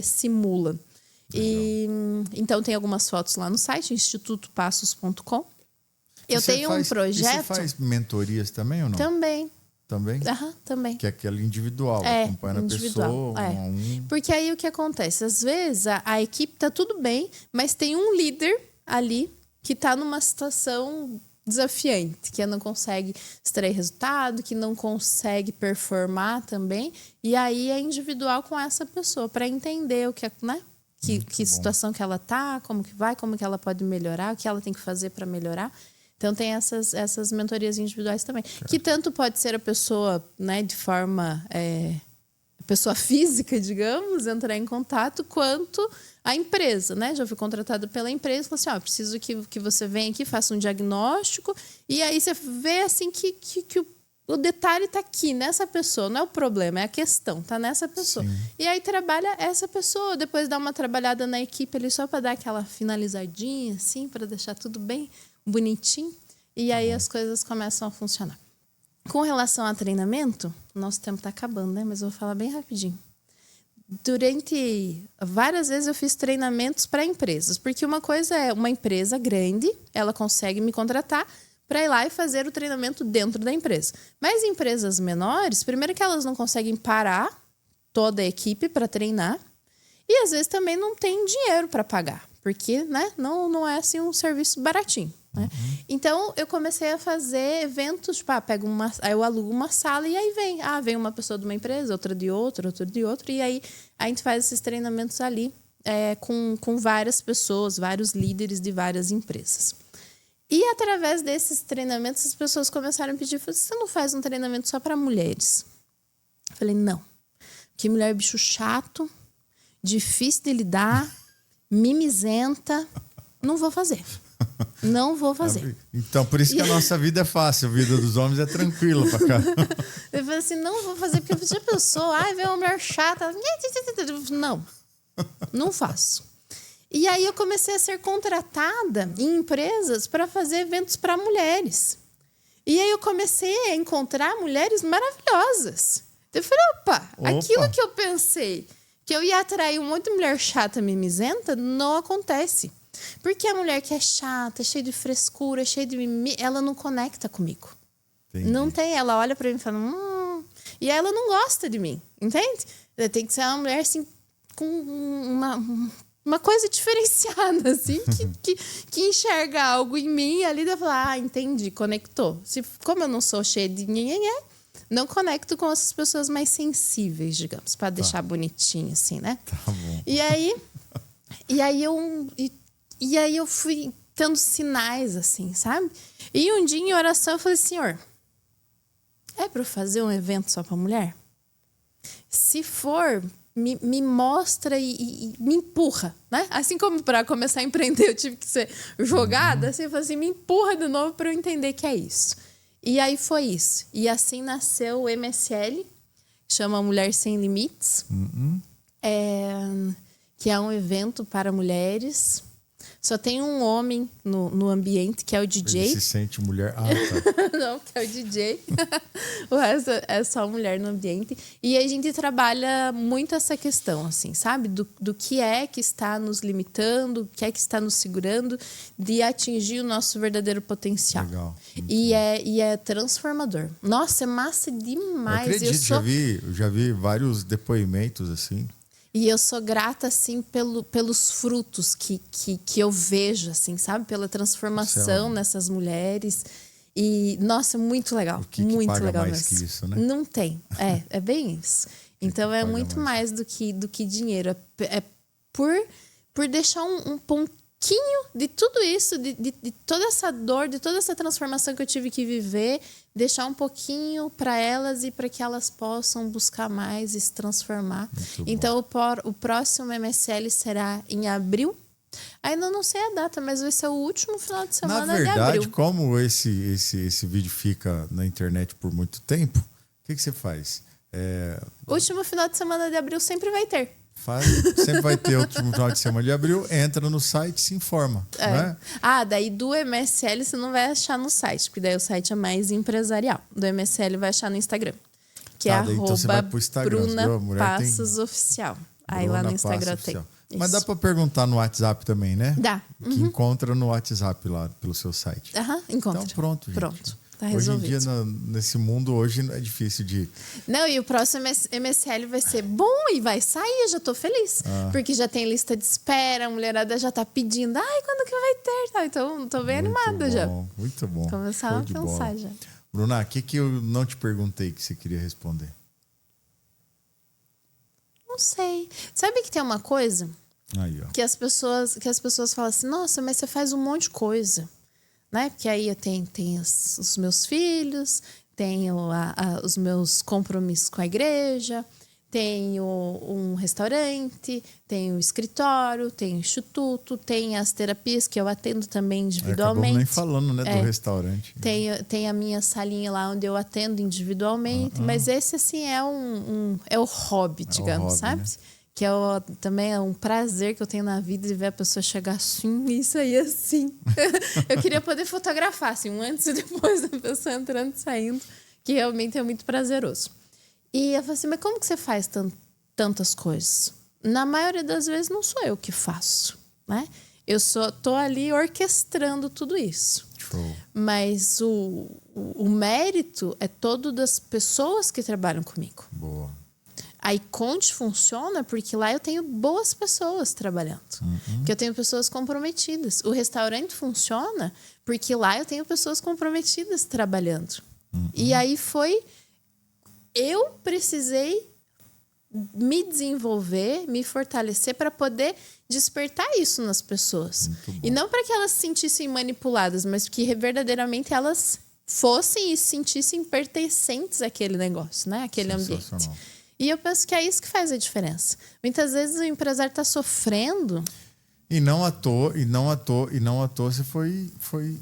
simula. E então tem algumas fotos lá no site, institutopassos.com. Eu tenho um projeto. Você faz mentorias também ou não? Também. Também? Também. Que é aquele individual, acompanha individual, a pessoa, um a um. Porque aí o que acontece? Às vezes a equipe tá tudo bem, mas tem um líder ali que tá numa situação desafiante, que não consegue extrair resultado, que não consegue performar também. E aí é individual com essa pessoa, para entender o que é, né? Que situação que ela tá, como que vai, como que ela pode melhorar, o que ela tem que fazer para melhorar. Então tem essas mentorias individuais também. Que tanto pode ser a pessoa, né, de forma pessoa física, digamos, entrar em contato, quanto a empresa, né? Já fui contratada pela empresa e falou assim, preciso que você venha aqui, faça um diagnóstico, e aí você vê assim que o detalhe está aqui, nessa pessoa, não é o problema, é a questão, tá nessa pessoa. Sim. E aí trabalha essa pessoa, depois dá uma trabalhada na equipe ali só para dar aquela finalizadinha, assim, para deixar tudo bem bonitinho, e aí as coisas começam a funcionar. Com relação a treinamento, nosso tempo está acabando, né? Mas eu vou falar bem rapidinho. Durante várias vezes eu fiz treinamentos para empresas, porque uma coisa é uma empresa grande, ela consegue me contratar para ir lá e fazer o treinamento dentro da empresa. Mas empresas menores, primeiro que elas não conseguem parar toda a equipe para treinar, e às vezes também não tem dinheiro para pagar, porque, né, não é assim um serviço baratinho. Né? Então eu comecei a fazer eventos, tipo, aí eu alugo uma sala e aí vem uma pessoa de uma empresa, outra de outra, e aí a gente faz esses treinamentos ali com várias pessoas, vários líderes de várias empresas. E através desses treinamentos as pessoas começaram a pedir, você não faz um treinamento só para mulheres? Eu falei, não, porque mulher é bicho chato, difícil de lidar, mimizenta, não vou fazer. Não vou fazer. Então, por isso que a nossa vida é fácil, a vida dos homens é tranquila pra cá. Eu falei assim, não vou fazer, porque já pensou, vem uma mulher chata. Não faço. E aí eu comecei a ser contratada em empresas para fazer eventos para mulheres. E aí eu comecei a encontrar mulheres maravilhosas. Eu falei, opa, aquilo que eu pensei que eu ia atrair um monte de mulher chata, mimizenta, não acontece. Porque a mulher que é chata, cheia de frescura, cheia de mimimi, ela não conecta comigo. Entendi. Não tem, ela olha pra mim e fala, e ela não gosta de mim, entende? Tem que ser uma mulher assim, com uma coisa diferenciada, assim, que enxerga algo em mim e ali dá falar, entendi, conectou. Como eu não sou cheia de nhenhenhé, não conecto com essas pessoas mais sensíveis, digamos, para deixar bonitinho, assim, né? Tá bom. E aí eu fui tendo sinais, assim, sabe? E um dia em oração eu falei, Senhor, é para eu fazer um evento só para mulher? Se for, me mostra e me empurra, né? Assim como para começar a empreender eu tive que ser jogada, assim, eu falei assim, me empurra de novo para eu entender que é isso. E aí foi isso. E assim nasceu o MSL, chama Mulher Sem Limites, que é um evento para mulheres. Só tem um homem no ambiente, que é o DJ. Ele se sente mulher. Ah, tá. Não, que é o DJ. O resto é só mulher no ambiente. E a gente trabalha muito essa questão, assim, sabe? Do que é que está nos limitando, o que é que está nos segurando, de atingir o nosso verdadeiro potencial. Legal. E é transformador. Nossa, é massa demais. Eu acredito, eu já vi vários depoimentos, assim. E eu sou grata, assim, pelos frutos que eu vejo, assim, sabe? Pela transformação nessas mulheres. E, nossa, muito legal. O que muito paga legal mais mesmo. que isso, né? Não tem. É bem isso. Então, é muito mais do que dinheiro. É por deixar um pontinho de tudo isso, de toda essa dor, de toda essa transformação que eu tive que viver, deixar um pouquinho para elas e para que elas possam buscar mais e se transformar. Então, o próximo MSL será em abril. Ainda não sei a data, mas vai ser o último final de semana de abril. Na verdade, como esse vídeo fica na internet por muito tempo, o que você faz? Último final de semana de abril sempre vai ter. Sempre vai ter o último final de semana de abril, entra no site e se informa. Né? Daí do MSL você não vai achar no site, porque daí o site é mais empresarial. Do MSL vai achar no Instagram, que é então você vai pro Instagram, Bruna Passos Oficial. Aí Bruna lá no Instagram Passos tem. Oficial. Mas dá para perguntar no WhatsApp também, né? Dá. Que encontra no WhatsApp lá, pelo seu site. Encontra. Então pronto, gente. Pronto. Tá resolvido. Hoje em dia, nesse mundo, hoje não é difícil de... Não, e o próximo MSL vai ser bom e vai sair, eu já tô feliz. Porque já tem lista de espera, a mulherada já tá pedindo, quando que vai ter? Tá, então, tô bem animada já. Muito bom. Começar a pensar já. Bruna, o que eu não te perguntei que você queria responder? Não sei. Sabe que tem uma coisa Aí, ó. que as pessoas falam assim, nossa, mas você faz um monte de coisa. Né? Porque aí eu tenho os meus filhos, tenho os meus compromissos com a igreja, tenho um restaurante, tenho o escritório, tenho o instituto, tenho as terapias que eu atendo também individualmente. Acabamos nem falando, né, do restaurante. Tenho a minha salinha lá onde eu atendo individualmente, mas esse assim é o hobby, digamos, sabe? Né? Que também é um prazer que eu tenho na vida de ver a pessoa chegar assim, isso aí assim. Eu queria poder fotografar, assim, um antes e depois da pessoa entrando e saindo, que realmente é muito prazeroso. E eu falei assim, mas como que você faz tantas coisas? Na maioria das vezes não sou eu que faço, né? Eu tô ali orquestrando tudo isso. Show. Mas o mérito é todo das pessoas que trabalham comigo. Boa. A iConte funciona porque lá eu tenho boas pessoas trabalhando. Que eu tenho pessoas comprometidas. O restaurante funciona porque lá eu tenho pessoas comprometidas trabalhando. E aí eu precisei me desenvolver, me fortalecer para poder despertar isso nas pessoas. E não para que elas se sentissem manipuladas, mas que verdadeiramente elas fossem e se sentissem pertencentes àquele negócio, né? Àquele ambiente. E eu penso que é isso que faz a diferença. Muitas vezes o empresário está sofrendo. E não à toa você foi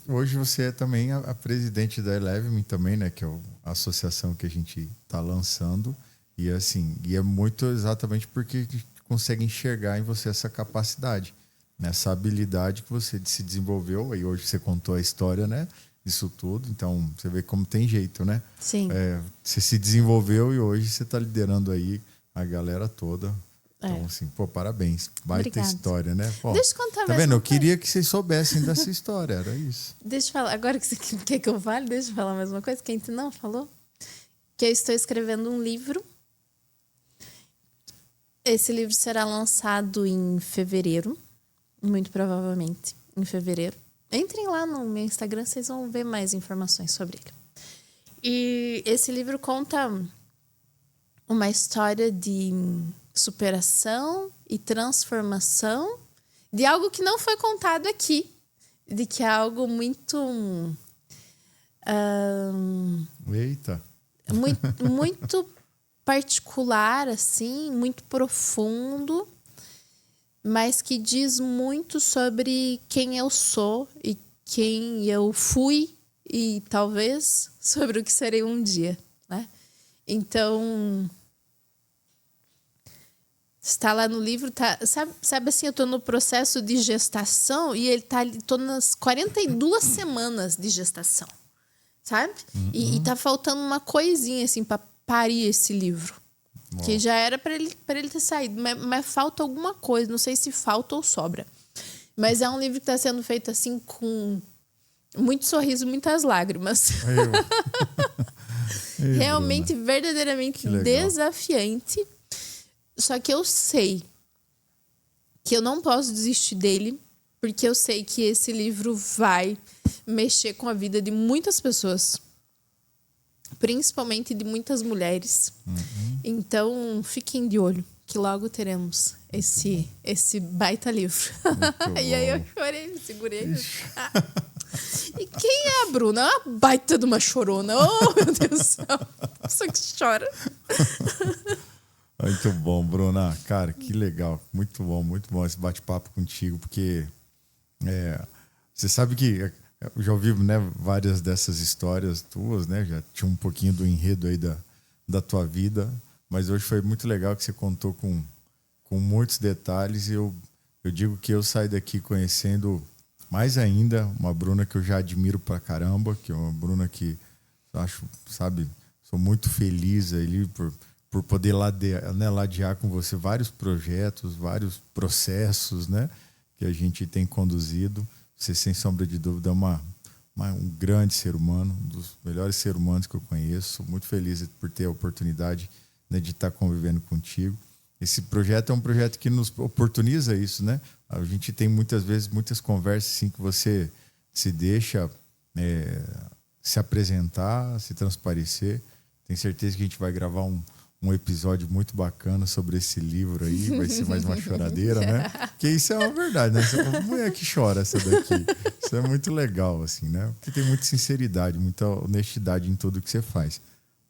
hoje você é também a presidente da Eleve-me também, né? Que é a associação que a gente está lançando. E assim, é muito exatamente porque a gente consegue enxergar em você essa capacidade, né? Essa habilidade que você se desenvolveu. E hoje você contou a história, né? Isso tudo, então você vê como tem jeito, né? Sim. Você se desenvolveu e hoje você está liderando aí a galera toda. Então, assim, parabéns. Baita Obrigada. História, né? Deixa eu contar tá mais vendo? uma Eu queria que vocês soubessem dessa história, era isso. Deixa eu falar, agora que você quer que eu fale, deixa eu falar mais uma coisa que a gente não falou. Que eu estou escrevendo um livro. Esse livro será lançado em fevereiro, muito provavelmente em fevereiro. Entrem lá no meu Instagram, vocês vão ver mais informações sobre ele. E esse livro conta uma história de superação e transformação de algo que não foi contado aqui. De que é algo muito... Eita! Muito particular, assim, muito profundo, mas que diz muito sobre quem eu sou e quem eu fui e talvez sobre o que serei um dia, né? Então, está lá no livro, tá, sabe assim, eu tô no processo de gestação e ele tá ali, tô nas 42 semanas de gestação, sabe? E tá faltando uma coisinha, assim, para parir esse livro. Que já era para ele ter saído, mas falta alguma coisa, não sei se falta ou sobra. Mas é um livro que está sendo feito assim com muito sorriso, muitas lágrimas. Realmente, Bruna, verdadeiramente desafiante. Só que eu sei que eu não posso desistir dele, porque eu sei que esse livro vai mexer com a vida de muitas pessoas. Principalmente de muitas mulheres. Então, fiquem de olho, que logo teremos esse baita livro. E aí eu chorei, me segurei. E quem é a Bruna? Uma baita de uma chorona. Oh, meu Deus do céu. Só que chora. Muito bom, Bruna. Cara, que legal. Muito bom esse bate-papo contigo, porque você sabe que eu já ouvi, né, várias dessas histórias tuas, né? Já tinha um pouquinho do enredo aí da tua vida, mas hoje foi muito legal que você contou com muitos detalhes e eu digo que eu saio daqui conhecendo mais ainda uma Bruna que eu já admiro pra caramba, que é uma Bruna que eu acho, sabe, sou muito feliz ali por poder ladear com você vários projetos, vários processos, né, que a gente tem conduzido. Você, sem sombra de dúvida, é um grande ser humano, um dos melhores seres humanos que eu conheço. Muito feliz por ter a oportunidade, né, de estar convivendo contigo. Esse projeto é um projeto que nos oportuniza isso, né? A gente tem muitas vezes muitas conversas assim, que você se deixa se apresentar, se transparecer. Tenho certeza que a gente vai gravar um episódio muito bacana sobre esse livro aí, vai ser mais uma choradeira, né? Porque isso é uma verdade, né? Você é uma mulher que chora essa daqui. Isso é muito legal, assim, né? Porque tem muita sinceridade, muita honestidade em tudo que você faz.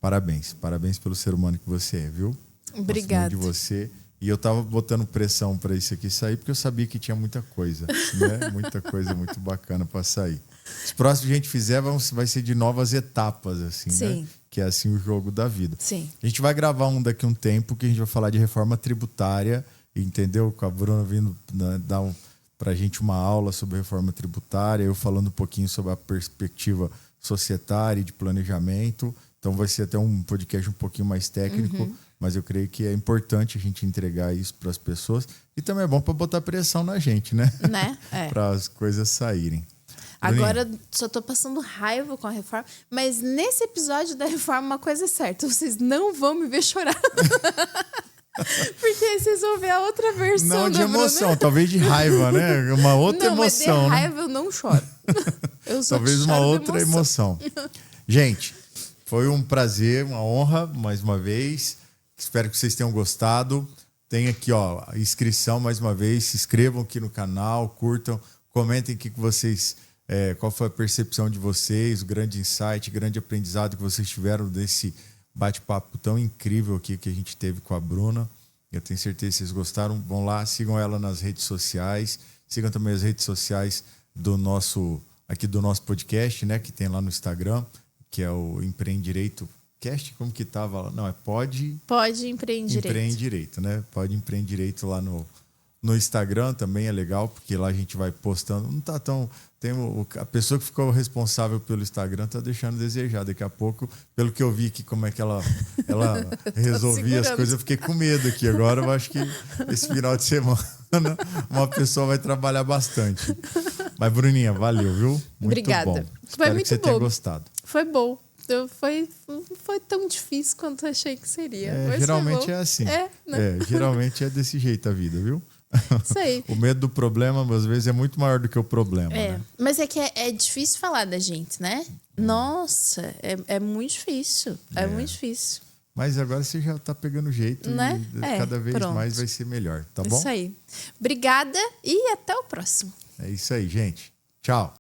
Parabéns pelo ser humano que você é, viu? Obrigada. Gosto muito de você. E eu tava botando pressão para isso aqui sair, porque eu sabia que tinha muita coisa, né? Muita coisa muito bacana para sair. Os próximos que a gente fizer vai ser de novas etapas, assim, Sim. né? Que é assim o jogo da vida. Sim. A gente vai gravar um daqui a um tempo que a gente vai falar de reforma tributária, entendeu? Com a Bruna vindo, né, dar pra gente uma aula sobre reforma tributária, eu falando um pouquinho sobre a perspectiva societária e de planejamento. Então vai ser até um podcast um pouquinho mais técnico, mas eu creio que é importante a gente entregar isso para as pessoas e também é bom para botar pressão na gente, né? Né? É. Para as coisas saírem. Agora só tô passando raiva com a reforma, mas nesse episódio da reforma uma coisa é certa, vocês não vão me ver chorar. Porque aí vocês vão ver a outra versão não de da emoção, Bruna. talvez de raiva, né? Uma outra não, emoção. Mas de raiva eu não choro. Eu só talvez uma outra emoção. Gente, foi um prazer, uma honra, mais uma vez. Espero que vocês tenham gostado. Tem aqui, ó, a inscrição mais uma vez. Se inscrevam aqui no canal, curtam, comentem o que vocês... qual foi a percepção de vocês, o grande insight, o grande aprendizado que vocês tiveram desse bate-papo tão incrível aqui que a gente teve com a Bruna. Eu tenho certeza que vocês gostaram. Vão lá, sigam ela nas redes sociais, sigam também as redes sociais do nosso podcast, né, que tem lá no Instagram, que é o Empreende Direito Cast, como que tava lá? Não, é Pode Empreender Direito. Empreende Direito, né? Pode Empreende Direito lá no Instagram também é legal, porque lá a gente vai postando. Não tá tão... a pessoa que ficou responsável pelo Instagram tá deixando a desejar. Daqui a pouco, pelo que eu vi aqui, como é que ela resolvia as coisas, eu fiquei com medo aqui. Agora eu acho que esse final de semana uma pessoa vai trabalhar bastante. Mas, Bruninha, valeu, viu? Muito Obrigada. bom. Foi Espero muito que você bom. tenha gostado. Foi bom. Foi tão difícil quanto eu achei que seria. Mas geralmente é assim. Né? Geralmente é desse jeito a vida, viu? Isso aí. O medo do problema, às vezes, é muito maior do que o problema. Né? Mas é que é difícil falar da gente, né? Nossa, é muito difícil. É muito difícil. Mas agora você já tá pegando jeito, né? E cada vez mais vai ser melhor, tá bom? Isso aí. Obrigada e até o próximo. É isso aí, gente. Tchau.